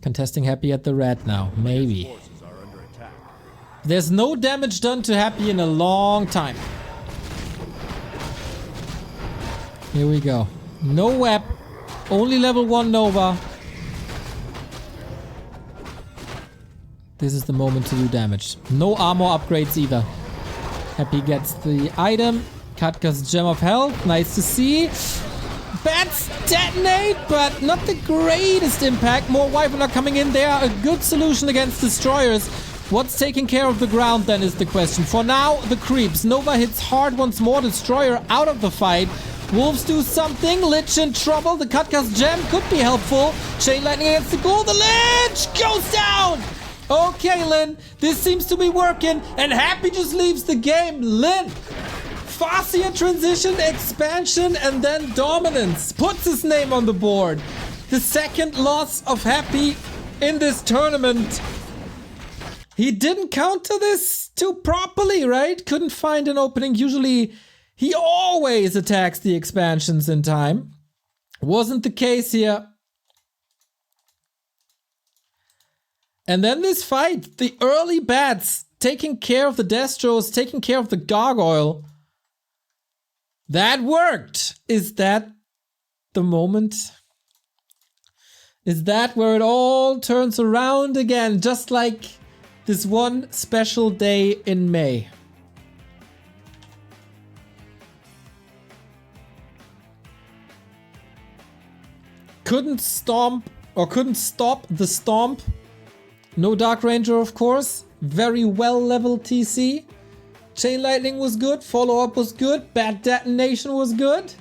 Contesting Happy at the red now, maybe. There's no damage done to Happy in a long time. Here we go. No web, only level 1 Nova. This is the moment to do damage. No armor upgrades either. Happy gets the item. Katka's Gem of Health, nice to see. Bats detonate, but not the greatest impact. More Wyvern are coming in. They are a good solution against destroyers. What's taking care of the ground then is the question. For now, the creeps. Nova hits hard once more. Destroyer out of the fight. Wolves do something. Lich in trouble. The Katka's Gem could be helpful. Chain Lightning against the goal. The Lich goes down! Okay, Lin. This seems to be working. And Happy just leaves the game. Lin! Farseer transition, expansion, and then dominance. Puts his name on the board. The second loss of Happy in this tournament. He didn't counter this too properly, right? Couldn't find an opening. Usually, he always attacks the expansions in time. Wasn't the case here. And then this fight. The early bats taking care of the Destros, taking care of the Gargoyle. That worked! Is that the moment? Is that where it all turns around again? Just like this one special day in May. Couldn't stop the stomp. No Dark Ranger, of course. Very well leveled TC. Chain Lightning was good, follow-up was good, Bat Detonation was good.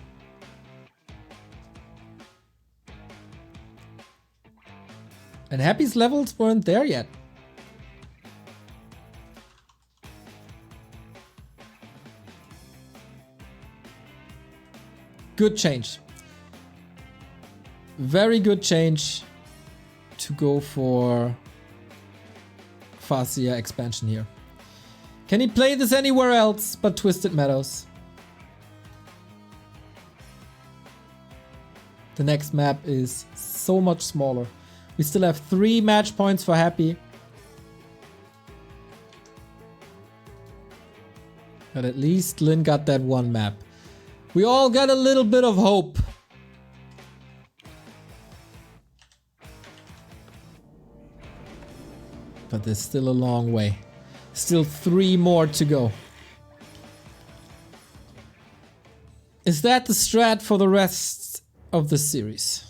And Happy's levels weren't there yet. Good change. Very good change to go for Farseer expansion here. Can he play this anywhere else but Twisted Meadows? The next map is so much smaller. We still have 3 match points for Happy. But at least Lin got that one map. We all got a little bit of hope. But there's still a long way. Still 3 more to go. Is that the strat for the rest of the series?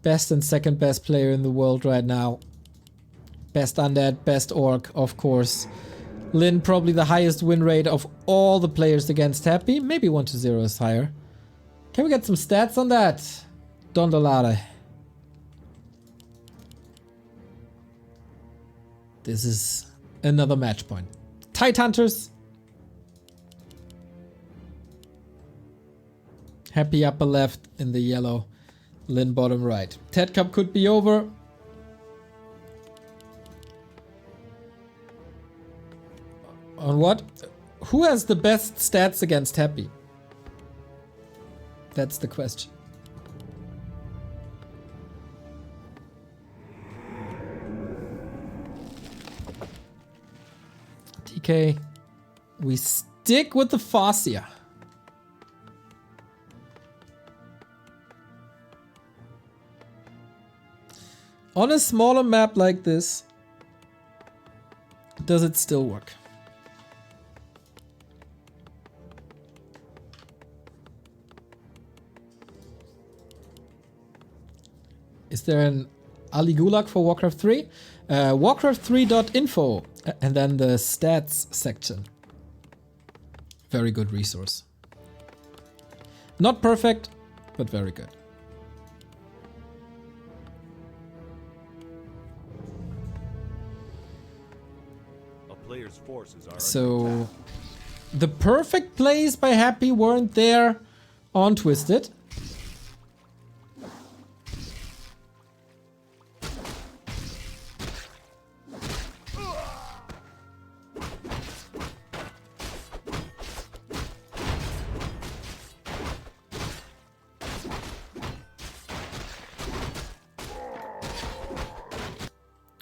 Best and second best player in the world right now. Best undead, best orc, of course. Lin probably the highest win rate of all the players against Happy. Maybe 1-0 is higher. Can we get some stats on that? Dondolare. This is another match point. Tidehunters. Happy upper left in the yellow. Lin bottom right. TeD Cup could be over. On what? Who has the best stats against Happy? That's the question. DK. We stick with the Fascia. On a smaller map like this, does it still work? Is there an Ali Gulag for Warcraft 3? Warcraft3.info and then the stats section. Very good resource. Not perfect, but very good. A player's forces are So the perfect plays by Happy weren't there on Twisted.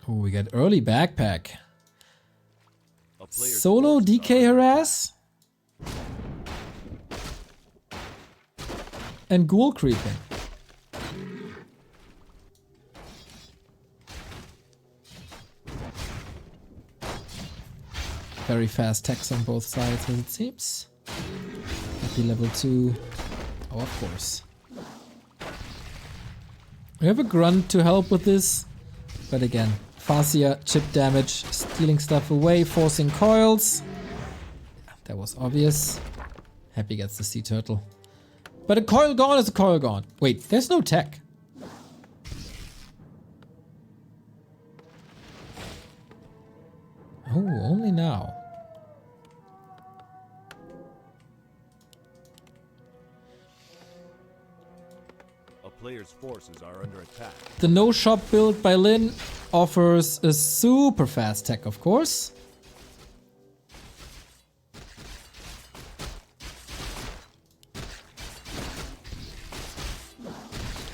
Oh, we got early backpack. Solo DK harass? And ghoul creeping. Very fast techs on both sides as it seems. Happy level 2. Oh, of course. We have a grunt to help with this. But again, Fascia, chip damage, stealing stuff away, forcing coils. That was obvious. Happy gets the sea turtle. But a coil gone is a coil gone. Wait, there's no tech. Oh, only now. A player's forces are under attack. The no shop build by Lin offers a super fast tech, of course.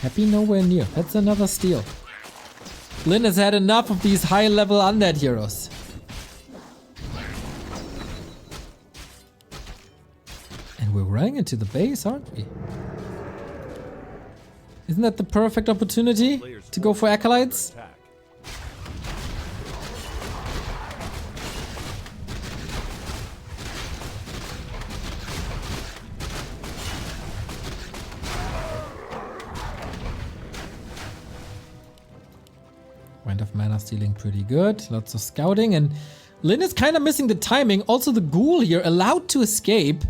Happy nowhere near. That's another steal. Lin has had enough of these high level undead heroes. And we're running into the base, aren't we? Isn't that the perfect opportunity to go for acolytes? Wind of Mana stealing pretty good. Lots of scouting, and Lin is kind of missing the timing. Also the ghoul here allowed to escape.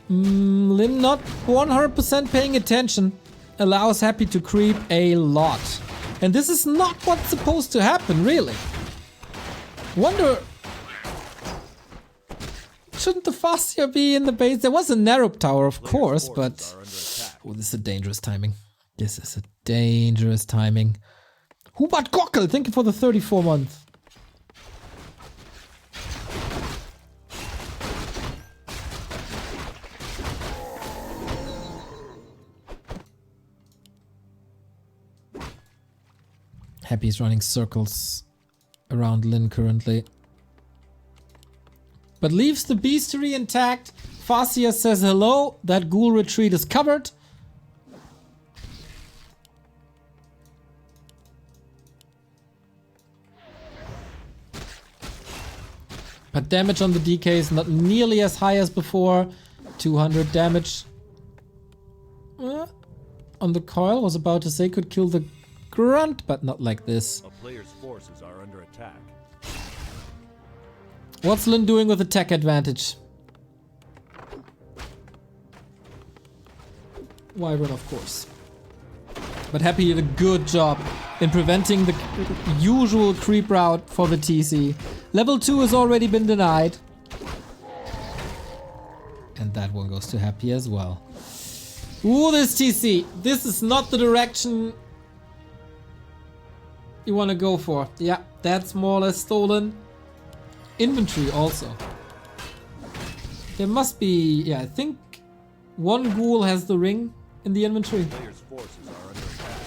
Lin not 100% paying attention. Allows Happy to creep a lot. And this is not what's supposed to happen, really. Wonder... Shouldn't the Fascia be in the base? There was a Narup tower, of course, but... Oh, this is a dangerous timing. This is a dangerous timing. Hubert Gockel, thank you for the 34 month. Happy's running circles around Lin currently. But leaves the beastery intact. Fascia says hello. That ghoul retreat is covered. But damage on the DK is not nearly as high as before. 200 damage. on the coil. Was about to say could kill the grunt, but not like this. A player's forces are under attack. What's Lin doing with the tech advantage? Wyvern, of course. But Happy did a good job in preventing the usual creep route for the TC. Level 2 has already been denied. And that one goes to Happy as well. Ooh, this TC. This is not the direction you want to go for. Yeah, that's more or less stolen. Inventory also. There must be... Yeah, I think one ghoul has the ring in the inventory. Player's forces are under attack.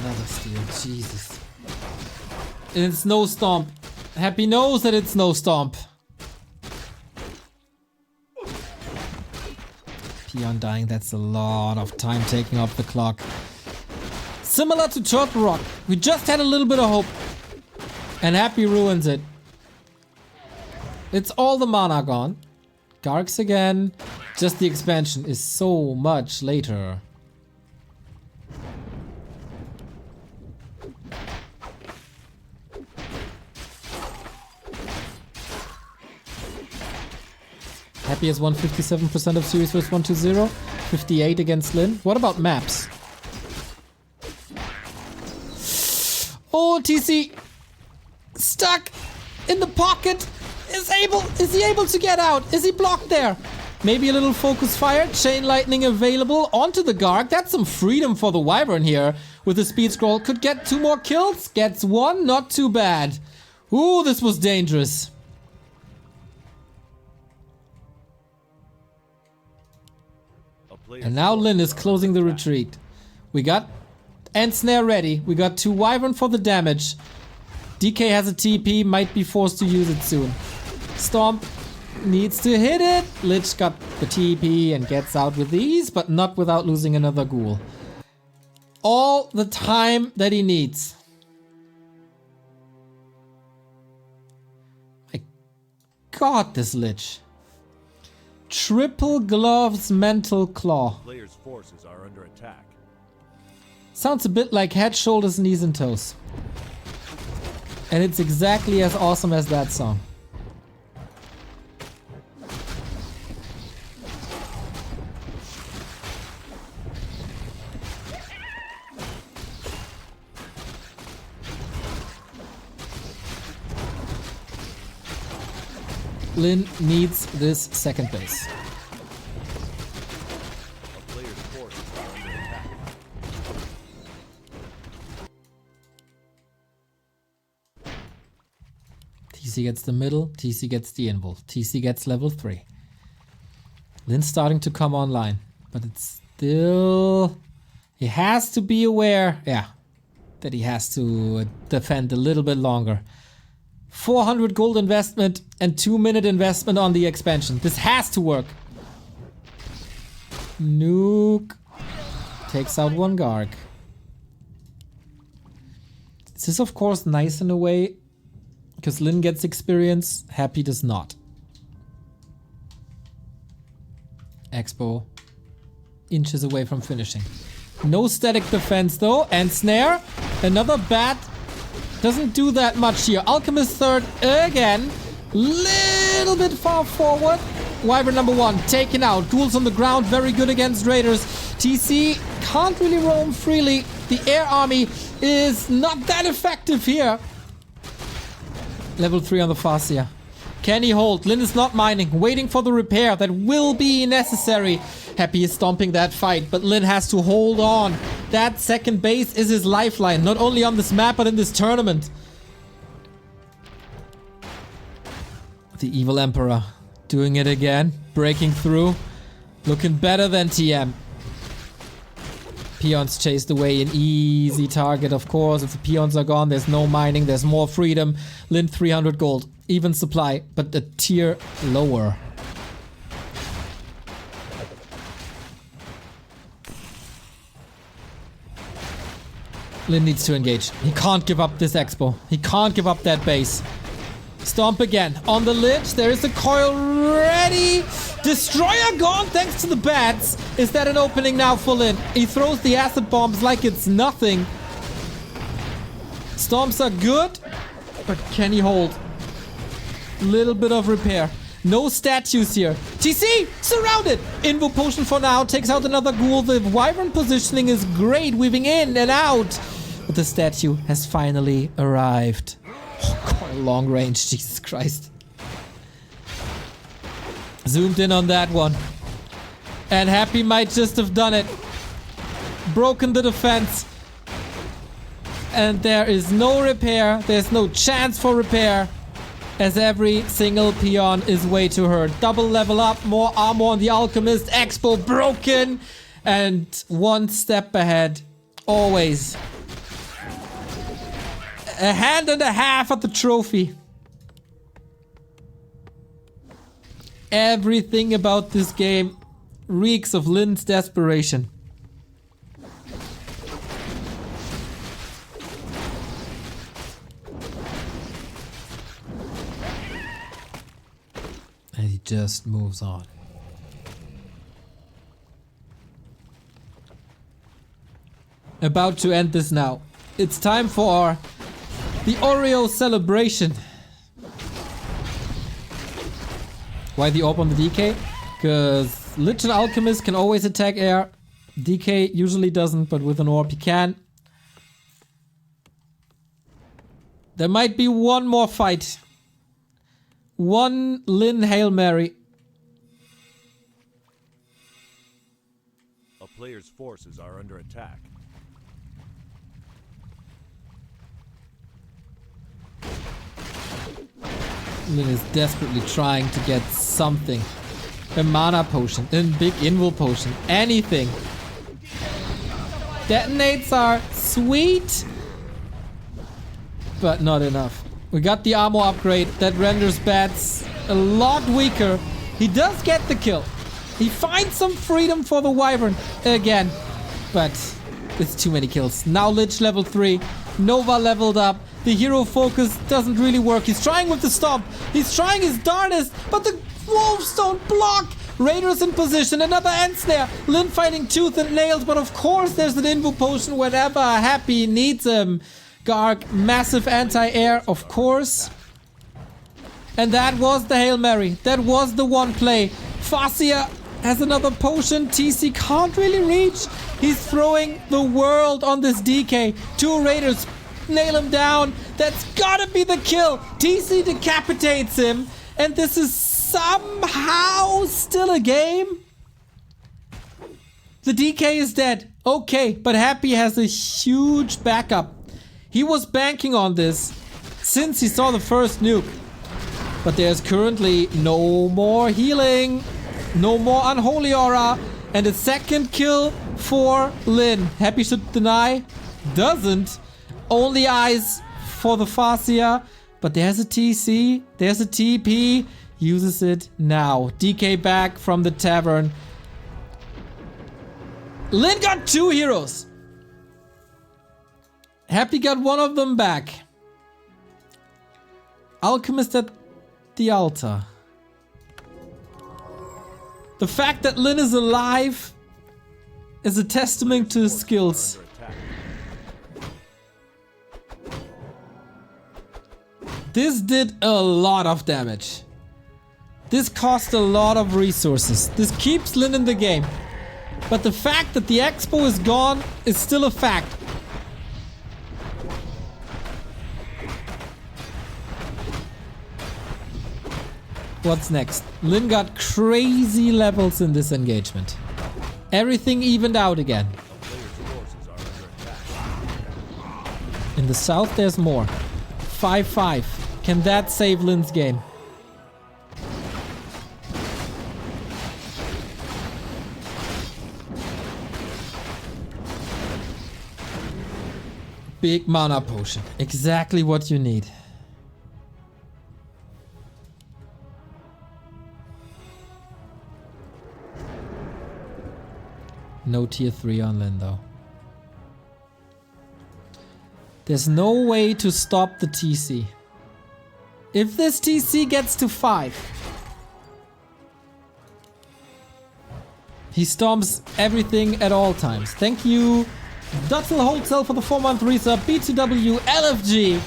Another steal, Jesus. And it's no stomp. Happy knows that it's no stomp. Peon dying, that's a lot of time taking off the clock. Similar to Turtle Rock, we just had a little bit of hope. And Happy ruins it. It's all the mana gone. Garks again. Just the expansion is so much later. Happy has won 57% of series vs 120. 58 against Lin. What about maps? Oh, TC stuck in the pocket. Is he able to get out? Is he blocked there? Maybe a little focus fire. Chain lightning available onto the Garg. That's some freedom for the Wyvern here with the speed scroll. Could get 2 more kills. Gets 1. Not too bad. Ooh, this was dangerous. And now Lin is closing the retreat. We got End Snare ready. We got 2 Wyvern for the damage. DK has a TP, might be forced to use it soon. Stomp needs to hit it. Lich got the TP and gets out with ease, but not without losing another ghoul. All the time that he needs. My God, this Lich. Triple gloves, mental claw. Player's forces are under attack. Sounds a bit like head, shoulders, knees, and toes. And it's exactly as awesome as that song. Lin needs this second base. A player's forces are under attack. TC gets the middle, TC gets the invul, TC gets level 3. Lin's starting to come online, but it's still... He has to be aware, that he has to defend a little bit longer. 400 gold investment and 2-minute investment on the expansion. This has to work. Nuke. Takes out 1 Garg. This is of course nice in a way, because Lin gets experience, Happy does not. Expo. Inches away from finishing. No static defense though, and Snare. Another bat. Doesn't do that much here. Alchemist third again. Little bit far forward. Wyvern number 1 taken out. Ghouls on the ground, very good against raiders. TC can't really roam freely. The air army is not that effective here. Level 3 on the Fascia. Can he hold? Lin is not mining, waiting for the repair that will be necessary. Happy is stomping that fight, but Lin has to hold on. That second base is his lifeline, not only on this map, but in this tournament. The Evil Emperor doing it again, breaking through, looking better than TM. Peons chased away, an easy target, of course. If the peons are gone, there's no mining, there's more freedom. Lin 300 gold, even supply, but a tier lower. Lin needs to engage. He can't give up this expo. He can't give up that base. Stomp again. On the lich, there is a coil ready. Destroyer gone thanks to the bats. Is that an opening now for Lin? He throws the acid bombs like it's nothing. Stomps are good, but can he hold? Little bit of repair. No statues here. TC surrounded. Invo potion for now. Takes out another ghoul. The wyvern positioning is great. Weaving in and out. But the statue has finally arrived. Oh, God, long range. Jesus Christ. Zoomed in on that one. And Happy might just have done it. Broken the defense. And there is no repair. There's no chance for repair. As every single peon is way too hurt. Double level up, more armor on the Alchemist. Expo broken. And one step ahead. Always. A hand and a half at the trophy. Everything about this game reeks of Lin's desperation. And he just moves on. About to end this now. It's time for the Oreo celebration. Why the orb on the DK? Because Lich and Alchemist can always attack air. DK usually doesn't, but with an orb he can. There might be one more fight. One Lin Hail Mary. A player's forces are under attack. Lin is desperately trying to get something. A mana potion, a big invul potion, anything. Detonates are sweet, but not enough. We got the armor upgrade that renders bats a lot weaker. He does get the kill. He finds some freedom for the wyvern again, but it's too many kills. Now Lich level 3, Nova leveled up. The hero focus doesn't really work. He's trying with the stomp. He's trying his darnest, but the wolves don't block. Raiders in position, another end snare. Lin fighting tooth and nails, but of course there's an invo potion whenever Happy needs him. Garg, massive anti-air, of course. And that was the Hail Mary. That was the one play. Fascia has another potion. TC can't really reach. He's throwing the world on this DK. Two Raiders nail him down. That's gotta be the kill. TC decapitates him. And this is somehow still a game. The DK is dead. Okay, but Happy has a huge backup. He was banking on this since he saw the first nuke. But there's currently no more healing. No more Unholy Aura. And a second kill for Lin. Happy should deny. Doesn't. Only eyes for the Fascia. But there's a TC. There's a TP. Uses it now. DK back from the tavern. Lin got two heroes. Happy got one of them back. Alchemist at the altar. The fact that Lin is alive is a testament to his skills. This did a lot of damage. This cost a lot of resources. This keeps Lin in the game. But the fact that the expo is gone is still a fact. What's next? Lin got crazy levels in this engagement. Everything evened out again. In the south there's more. 5-5. Can that save Lin's game? Big mana potion. Exactly what you need. No tier 3 on Lin though. There's no way to stop the TC. If this TC gets to 5, he stomps everything at all times. Thank you, Dutzel Wholesale, for the 4-month resub. B2W, LFG.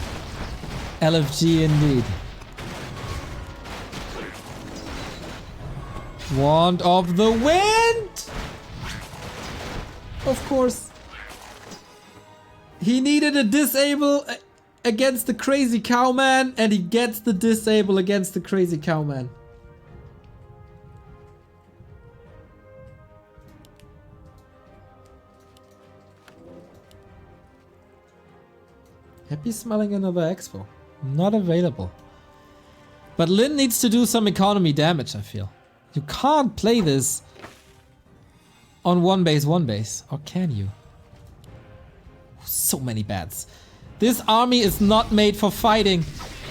LFG indeed. Wand of the Wind! Of course. He needed a disable against the Crazy Cowman, and he gets the disable against the Crazy Cowman. Happy smelling another expo. Not available. But Lin needs to do some economy damage, I feel. You can't play this on 1 base, or can you? So many bats. This army is not made for fighting.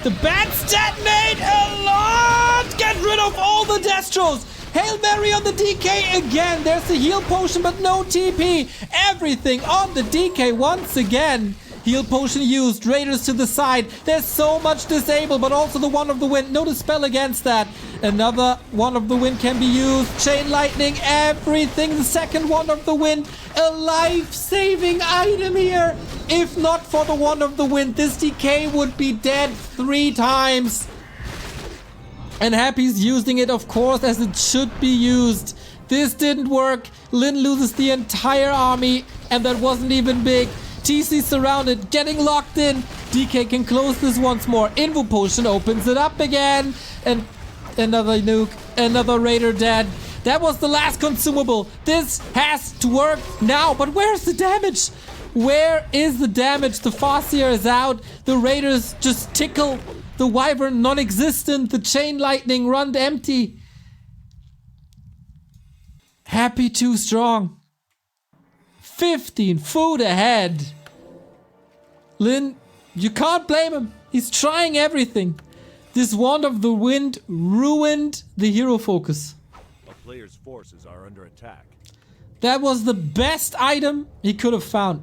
The bats detonate a lot! Get rid of all the Destros! Hail Mary on the DK again! There's a heal potion but no TP! Everything on the DK once again! Heal potion used, Raiders to the side. There's so much disable, but also the One of the Wind. No dispel against that. Another One of the Wind can be used. Chain Lightning, everything. The second One of the Wind. A life-saving item here. If not for the One of the Wind, this DK would be dead 3 times. And Happy's using it, of course, as it should be used. This didn't work. Lin loses the entire army, and that wasn't even big. TC surrounded, getting locked in. DK can close this once more. Invo potion opens it up again. And another nuke, another Raider dead. That was the last consumable. This has to work now. But where's the damage? Where is the damage? The Farseer is out. The Raiders just tickle. The Wyvern non-existent. The Chain Lightning run empty. Happy too strong. 15 food ahead. Lin, you can't blame him. He's trying everything. This Wand of the Wind ruined the hero focus. A player's forces are under attack. That was the best item he could have found.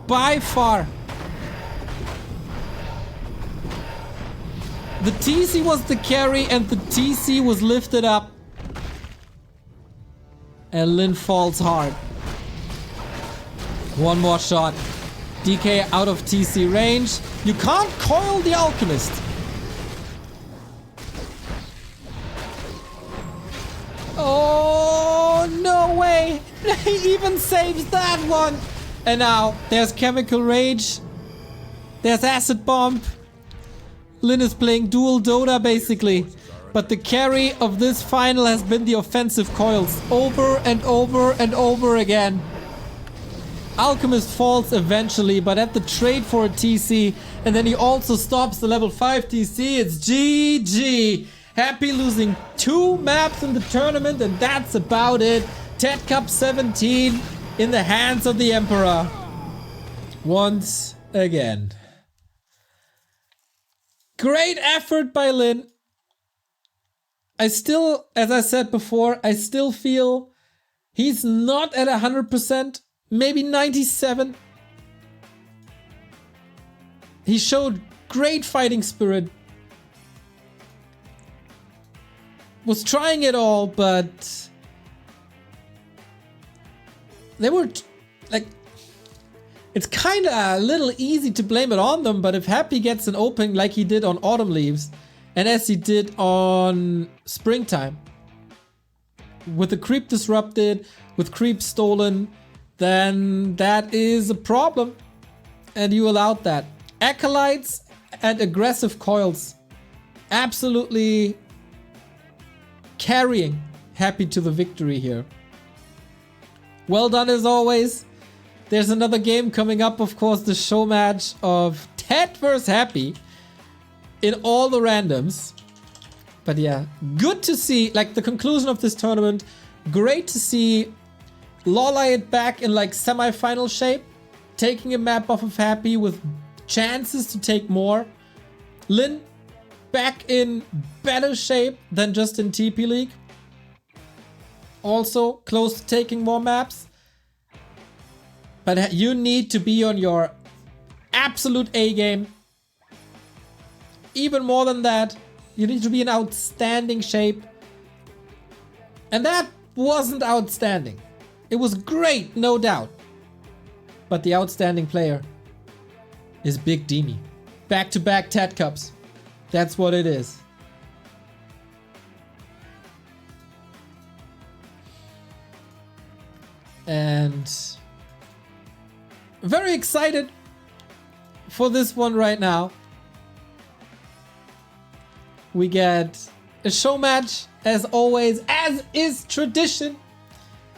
By far. The TC was the carry and the TC was lifted up. And Lin falls hard. One more shot. DK out of TC range. You can't coil the Alchemist. Oh, no way. He even saves that one. And now there's Chemical Rage. There's Acid Bomb. Lin is playing dual Dota basically. But the carry of this final has been the offensive coils over and over and over again. Alchemist falls eventually, but at the trade for a TC, and then he also stops the level 5 TC. It's GG. Happy losing 2 maps in the tournament, and that's about it. TeD Cup 17 in the hands of the Emperor. Once again. Great effort by Lin. I still, as I said before, I still feel he's not at 100%, maybe 97. He showed great fighting spirit. Was trying it all, but they were like, it's kind of a little easy to blame it on them, but if Happy gets an opening like he did on Autumn Leaves, and as he did on Springtime, with the creep disrupted, with creep stolen, then that is a problem. And you allowed that. Acolytes and aggressive coils. Absolutely carrying Happy to the victory here. Well done as always. There's another game coming up, of course, the show match of TeD vs Happy. In all the randoms. But yeah, good to see, like, the conclusion of this tournament. Great to see Lawlight back in like semi-final shape, taking a map off of Happy with chances to take more. Lin back in better shape than just in TP League. Also close to taking more maps. But you need to be on your absolute A game even more than that. You need to be in outstanding shape. And that wasn't outstanding. It was great, no doubt. But the outstanding player is Big Demi. Back-to-back TeD Cups. That's what it is. And very excited for this one right now. We get a show match, as always, as is tradition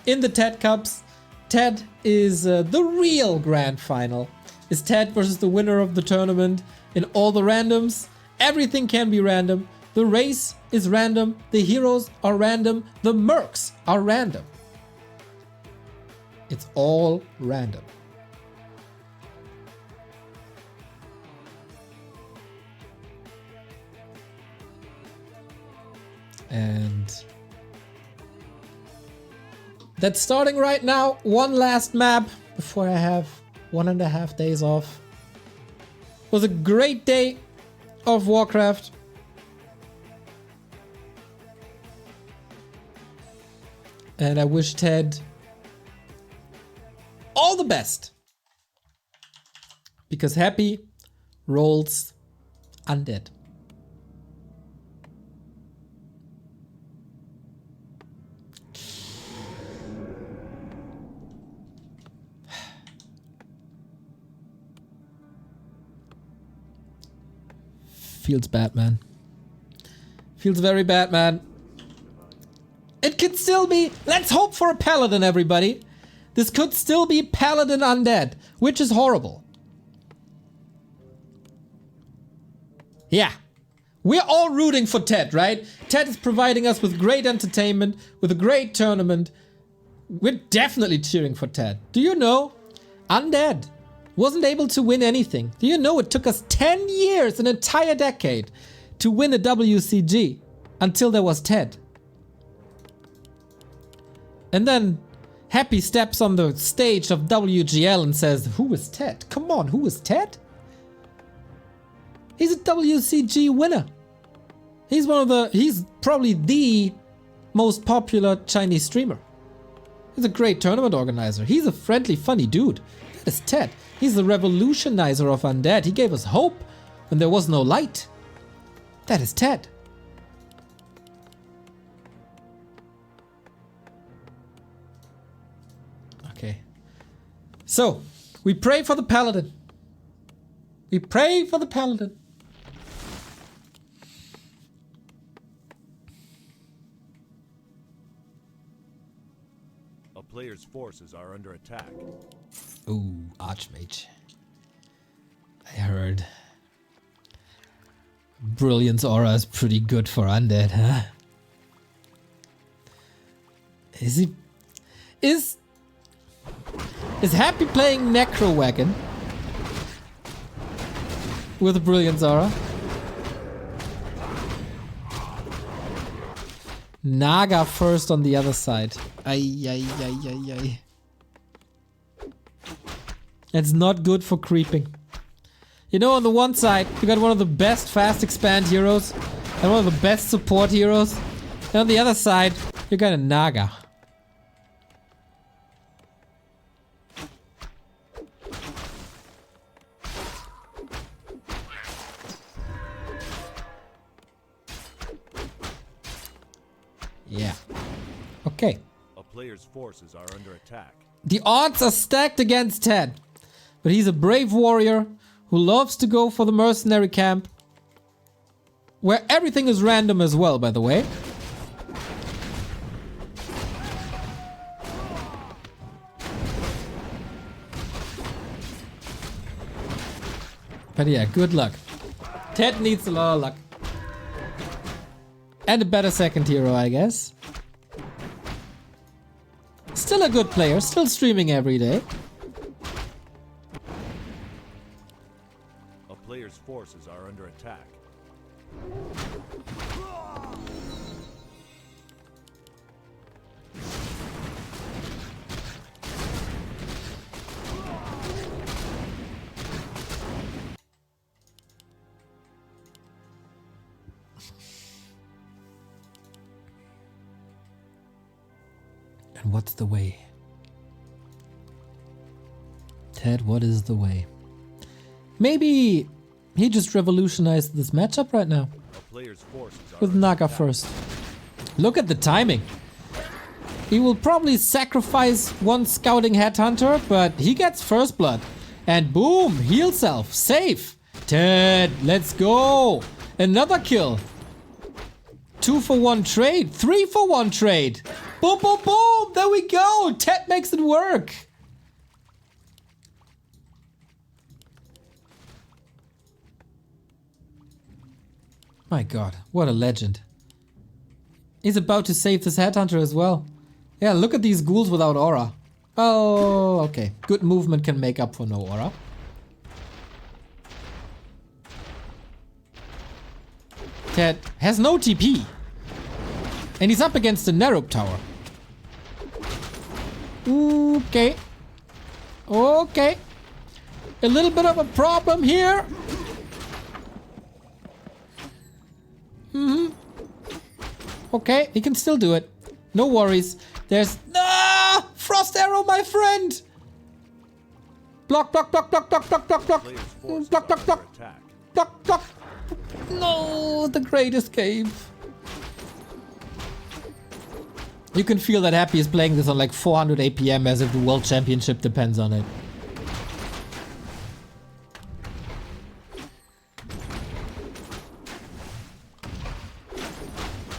in the TeD Cups. TeD is the real grand final. It's TeD versus the winner of the tournament in all the randoms. Everything can be random. The race is random. The heroes are random. The mercs are random. It's all random. And that's starting right now. One last map before I have 1.5 days off. It was a great day of Warcraft. And I wish TeD all the best. Because happy rolls undead. Feels bad, man. Feels very bad, man. It could still be... Let's hope for a paladin, everybody. This could still be paladin undead, which is horrible. Yeah. We're all rooting for TeD, right? TeD is providing us with great entertainment, with a great tournament. We're definitely cheering for TeD. Do you know? Undead wasn't able to win anything. Do you know it took us 10 years, an entire decade, to win a WCG until there was TeD? And then Happy steps on the stage of WGL and says, "Who is TeD? Come on, who is TeD? He's a WCG winner. He's probably the most popular Chinese streamer. He's a great tournament organizer. He's a friendly, funny dude. That is TeD. He's the revolutionizer of undead. He gave us hope when there was no light. That is TeD." Okay. So, we pray for the paladin. We pray for the paladin. A player's forces are under attack. Ooh, Archmage. I heard Brilliance Aura is pretty good for undead, huh? Is Happy playing Necro Wagon with a Brilliance Aura? Naga first on the other side. Ay. It's not good for creeping. You know, on the one side, you got one of the best fast expand heroes and one of the best support heroes. And on the other side, you got a Naga. Yeah. Okay. A player's forces are under attack. The odds are stacked against TeD, but he's a brave warrior who loves to go for the mercenary camp, where everything is random as well, by the way. But yeah, good luck. TeD needs a lot of luck. And a better second hero, I guess. Still a good player, still streaming every day. A player's forces are under attack. And what's the way? TeD, what is the way? Maybe he just revolutionized this matchup right now. A player's forces are With under Naga attack. first. Look at the timing. He will probably sacrifice one scouting headhunter, but he gets first blood. And boom, heal self, safe. TeD, let's go. Another kill. 2 for 1 trade, 3 for 1 trade. Boom, boom, boom, there we go. TeD makes it work. My god, what a legend. He's about to save this headhunter as well. Yeah, look at these ghouls without aura. Oh, okay. Good movement can make up for no aura. TeD has no TP. And he's up against the Narrow tower. Okay. Okay. A little bit of a problem here. Okay, he can still do it. No worries. There's... Ah! Frost arrow, my friend! Block, block, block, block, block, block, block, block. Player's forces Block, are block, under block, attack. block, block. No, the great escape. You can feel that Happy is playing this on like 400 APM as if the World Championship depends on it.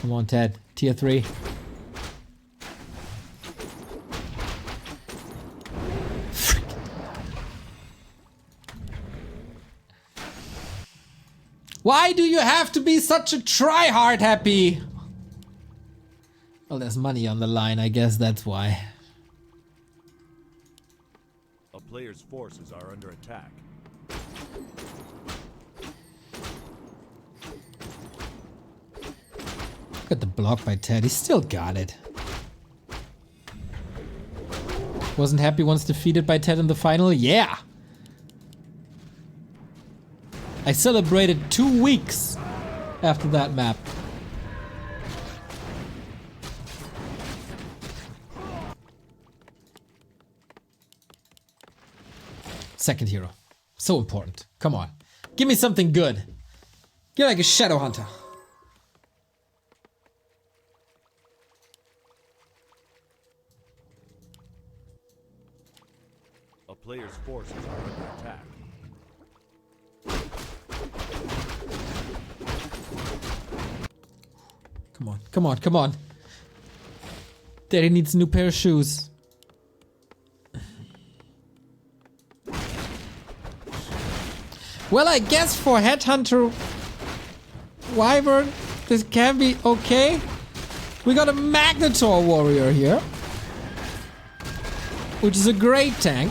Come on, TeD. Tier 3. Frick. Why do you have to be such a tryhard, Happy? Well, there's money on the line. I guess that's why. A player's forces are under attack. Look at the block by TeD. He still got it. Wasn't Happy once defeated by TeD in the final? Yeah! I celebrated 2 weeks after that map. Second hero. So important. Come on. Give me something good. You're like a Shadow Hunter. A player's forces are under attack. Come on, come on, come on. Daddy needs a new pair of shoes. Well, I guess for Headhunter Wyvern, this can be okay. We got a Magnetor warrior here, which is a great tank.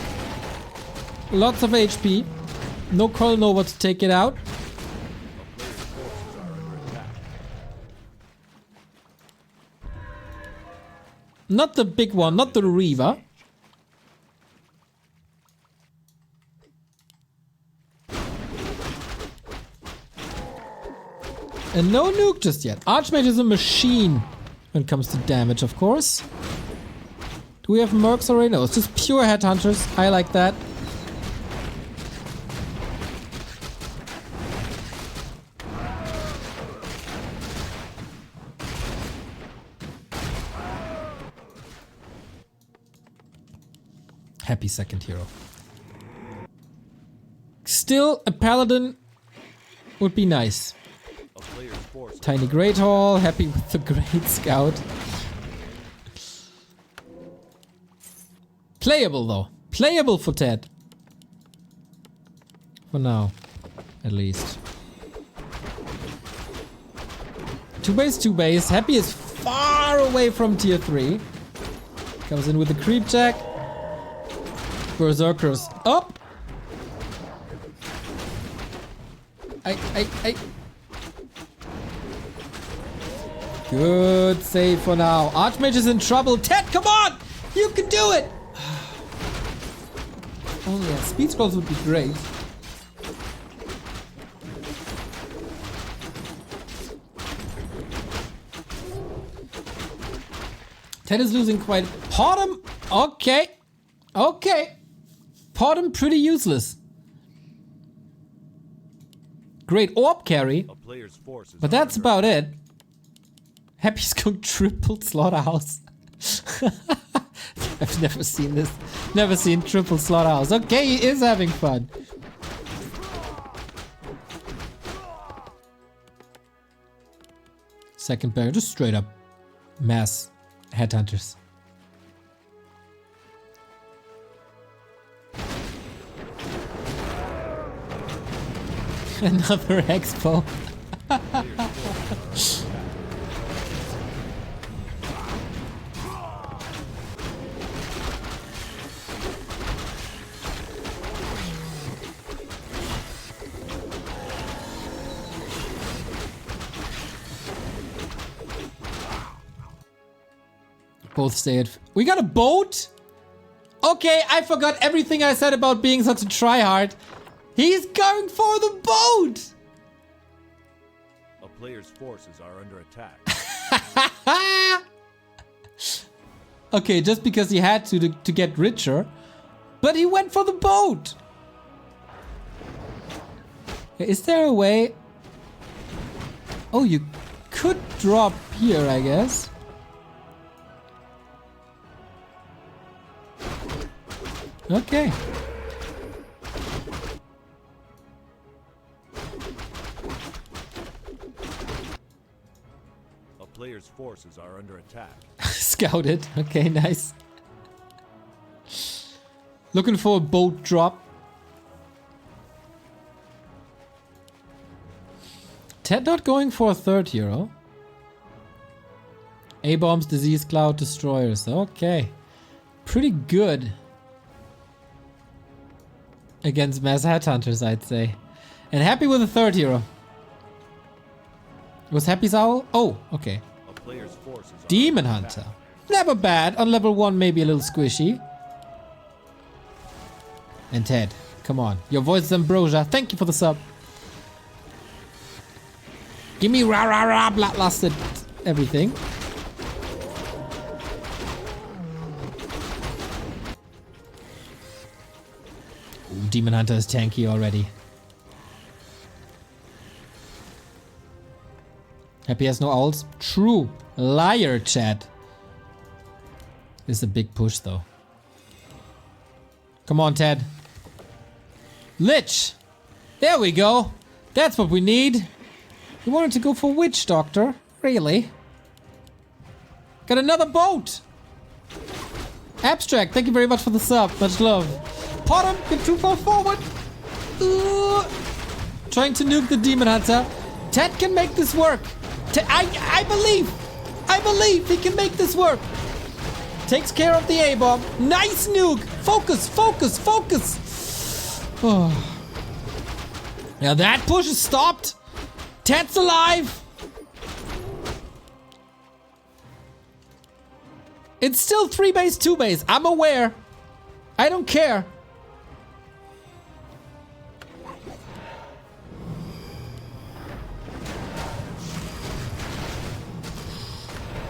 Lots of HP. No Coil Nova to take it out. A player's forces are under attack. Not the big one, not the Reaver. And no nuke just yet. Archmage is a machine when it comes to damage, of course. Do we have mercs already? No, it's just pure headhunters. I like that. Happy second hero. Still, a paladin would be nice. A player's forces Tiny Great Hall, happy with the Great Scout. Playable though. Playable for TeD. For now, at least. 2 base, 2 base. Happy is far away from tier 3. Comes in with the creep jack. Berserkers up. I. Good save for now. Archmage is in trouble. TeD, come on! You can do it! Oh yeah, speed scrolls would be great. TeD is losing quite... Potom! Okay. Okay. Potom pretty useless. Great orb carry. A player's forces But are that's under about it. Happy's going triple slaughterhouse. I've never seen this. Never seen triple slaughterhouse. Okay, he is having fun. Second barrier, just straight up mass headhunters. Another expo. Both stay at... We got a boat? Okay, I forgot everything I said about being such a tryhard. He's going for the boat! A player's forces are under attack. Okay, just because he had to get richer. But he went for the boat! Is there a way... Oh, you could drop here, I guess. Okay. A player's forces are under attack. Scouted. Okay, nice. Looking for a boat drop. TeD not going for a third hero. A-bombs, disease cloud, destroyers. Okay. Pretty good. Against mass headhunters, I'd say. And Happy with a third hero. Was Happy's owl? Oh, okay. A player's forces are Demon under Hunter. attack. Never bad. On level 1, maybe a little squishy. And TeD, come on. Your voice is ambrosia. Thank you for the sub. Give me rah rah rah blasted everything. Ooh, Demon Hunter is tanky already. Happy has no owls? True. Liar, chat. This is a big push, though. Come on, TeD. Lich! There we go. That's what we need. You wanted to go for Witch Doctor? Really? Got another boat! Abstract, thank you very much for the sub. Much love. Potom, you're too far forward. Trying to nuke the Demon Hunter. TeD can make this work. I believe he can make this work. Takes care of the A-bomb. Nice nuke. Focus, focus, focus. Oh. Now that push is stopped. TeD's alive. It's still 3 base, 2 base. I'm aware. I don't care.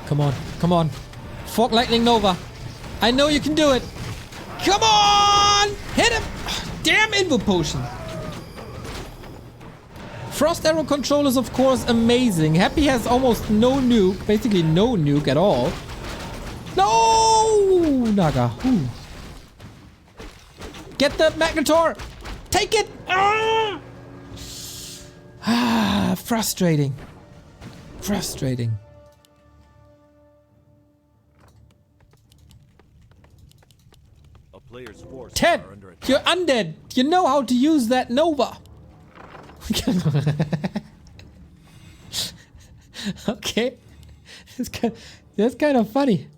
Come on, come on. Fork Lightning Nova. I know you can do it. Come on! Hit him! Damn Invo Potion. Frost Arrow control is of course amazing. Happy has almost no nuke. Basically no nuke at all. No! Naga. Ooh. Get the Magnetor! Take it! Ah, frustrating. Frustrating. Player's forces TeD, are under attack. you're undead. You know how to use that Nova. Okay. That's kind of funny.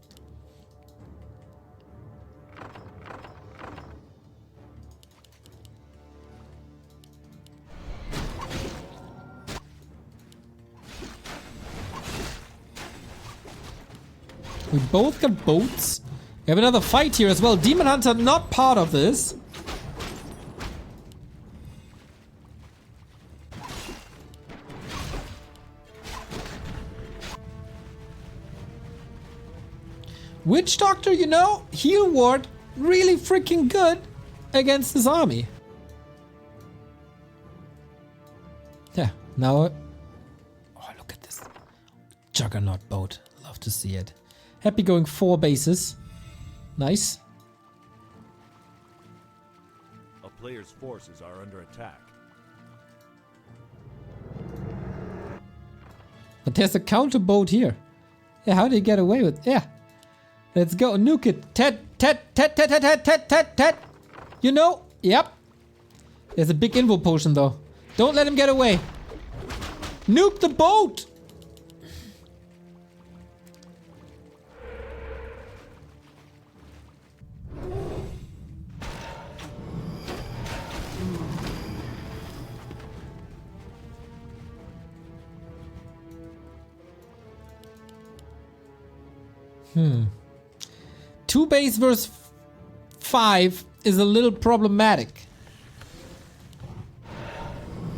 We both got boats. We have another fight here as well. Demon Hunter not part of this. Witch Doctor, you know, heal ward really freaking good against this army. Yeah, now... Oh, look at this. Juggernaut boat. Love to see it. Happy going 4 bases. Nice. A player's forces are under attack. But there's a counter boat here. Yeah, how did he get away with... Yeah. Let's go. Nuke it. TeD. You know? Yep. There's a big info potion though. Don't let him get away. Nuke the boat! Two base versus 5 is a little problematic.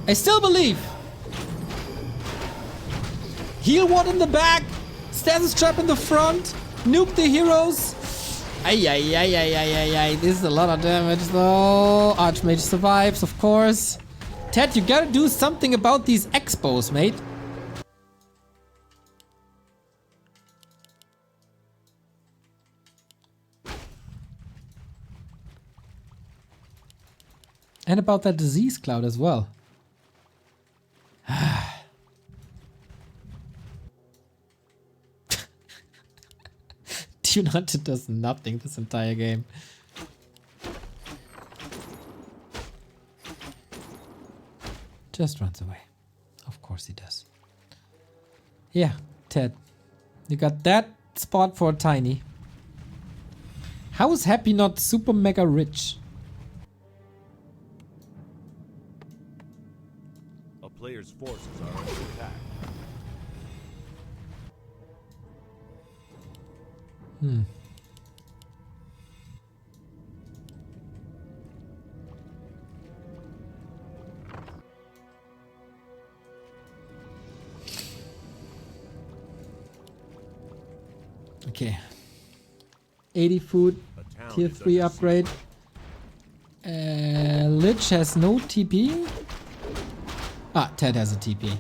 I still believe. Heal ward in the back. Stasis trap in the front. Nuke the heroes. Ay. This is a lot of damage though. Archmage survives, of course. TeD, you gotta do something about these expos, mate. And about that disease cloud as well. Tune Hunter does nothing this entire game. Just runs away. Of course he does. Yeah, TeD. You got that spot for Tiny. How is Happy not super mega rich? Players' forces are under attack. Okay. 80 food. Tier 3 upgrade. Lich has no TP. Ah, TeD has a TP.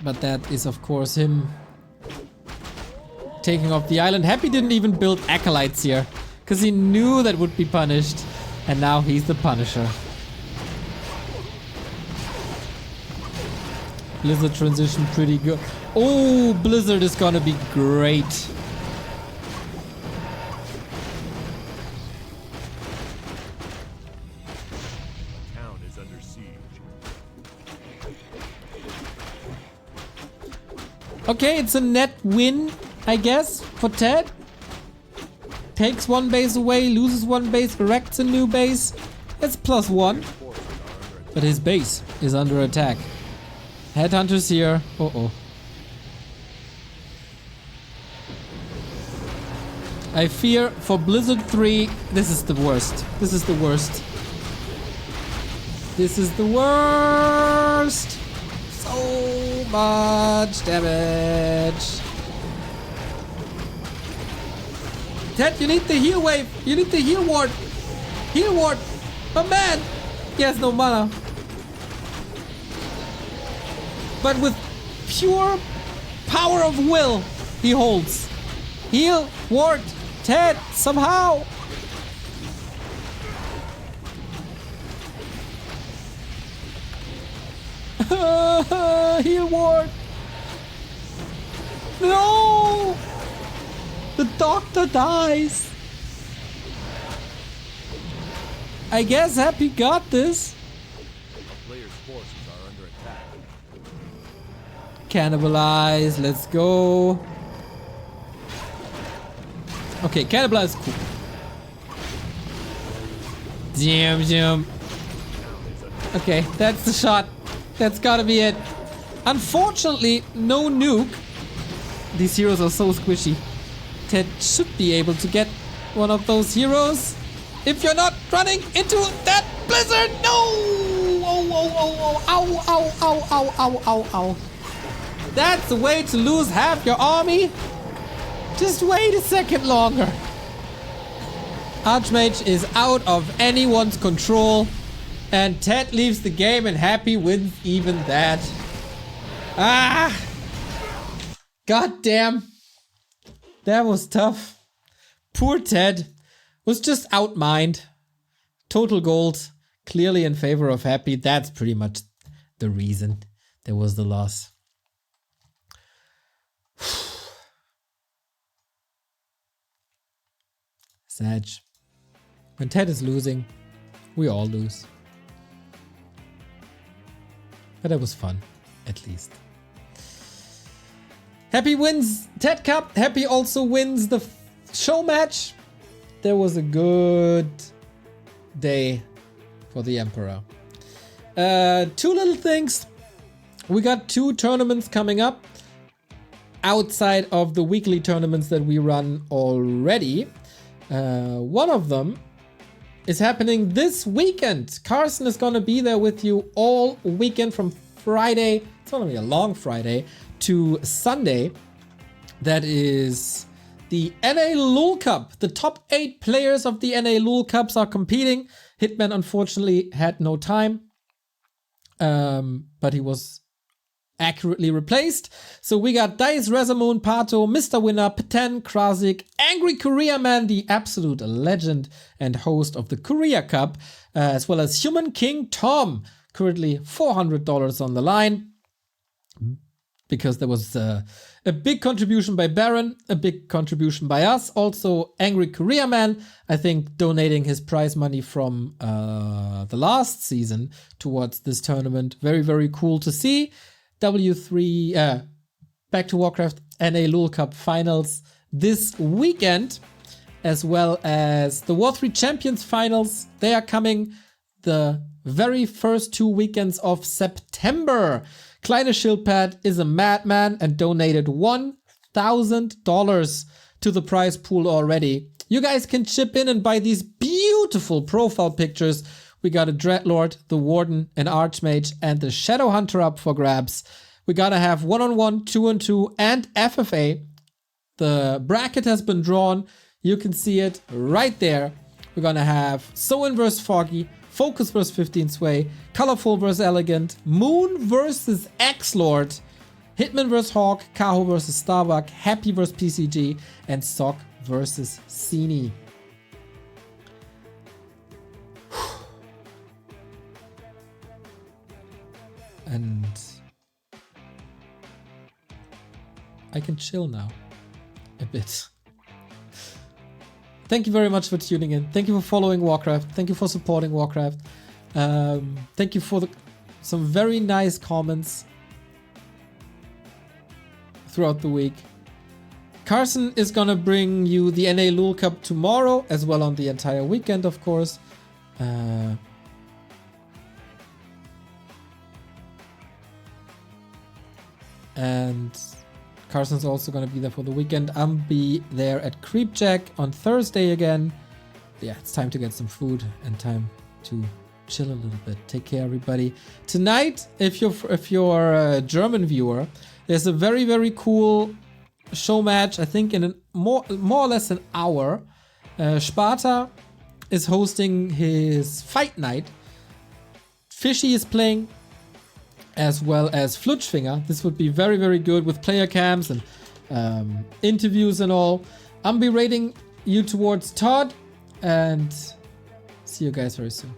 But that is of course him taking off the island. Happy didn't even build acolytes here, because he knew that would be punished. And now he's the punisher. Blizzard transition pretty good. Oh, Blizzard is gonna be great. Town is under siege. Okay, it's a net win, I guess, for TeD. Takes one base away, loses one base, erects a new base. It's +1. But his base is under attack. Headhunters here. Uh-oh. I fear for Blizzard 3, this is the worst. This is the worst. This is the worst. So much damage. TeD, you need the heal wave. You need the heal ward. Heal ward. Oh man. He has no mana. But with pure power of will, he holds. Heal, ward, TeD, somehow. Heal, ward. No! The doctor dies. I guess Happy got this. Players' forces are under attack. Cannibalize, let's go. Okay, cannibalize, cool. Jam. Okay, that's the shot. That's gotta be it. Unfortunately, no nuke. These heroes are so squishy. TeD should be able to get one of those heroes. If you're not running into that blizzard, no! Ow. That's the way to lose half your army. Just wait a second longer. Archmage is out of anyone's control. And TeD leaves the game and Happy wins even that. Ah! God damn. That was tough. Poor TeD was just outmined. Total gold. Clearly in favor of Happy. That's pretty much the reason there was the loss. Sag. When TeD is losing, we all lose. But that was fun, at least. Happy wins TeD Cup. Happy also wins the show match. There was a good day for the Emperor. Two little things. We got 2 tournaments coming up outside of the weekly tournaments that we run already. One of them is happening this weekend. Carson is gonna be there with you all weekend from Friday. It's gonna be a long Friday to Sunday. That is the NA Lul Cup. The top 8 players of the NA Lul Cups are competing. Hitman unfortunately had no time, but he was accurately replaced. So we got Dice, Rezamoon, Pato, Mr. Winner, Peten, Krasik, Angry Korea Man, the absolute legend and host of the Korea Cup, as well as Human King Tom, currently $400 on the line, because there was a big contribution by Baron, a big contribution by us. Also, Angry Korea Man, I think, donating his prize money from the last season towards this tournament. Very, very cool to see. W3, Back to Warcraft NA Lul Cup finals this weekend, as well as the War3 Champions finals. They are coming the very first 2 weekends of September. Kleine Schildpad is a madman and donated $1,000 to the prize pool already. You guys can chip in and buy these beautiful profile pictures. We got a Dreadlord, the Warden, an Archmage, and the Shadow Hunter up for grabs. We gotta have 1-on-1, 2-on-2, and FFA. The bracket has been drawn. You can see it right there. We're gonna have Soin vs Foggy, Focus vs 15 Sway, Colorful vs Elegant, Moon vs X-Lord, Hitman vs Hawk, Kaho vs Starbuck, Happy vs PCG, and Sock vs Cini. And I can chill now a bit. Thank you very much for tuning in. Thank you for following Warcraft. Thank you for supporting Warcraft. Thank you for some very nice comments throughout the week. Carson is gonna bring you the NA Lul Cup tomorrow, as well on the entire weekend, of course. And Carson's also going to be there for the weekend. I'll be there at Creepjack on Thursday again. Yeah, it's time to get some food and time to chill a little bit. Take care, everybody. Tonight, if you're a German viewer, there's a very, very cool show match. I think in more or less an hour. Sparta is hosting his fight night. Fishy is playing, as well as Flutschfinger. This would be very, very good with player cams and interviews and all. I'll be rating you towards Todd, and see you guys very soon.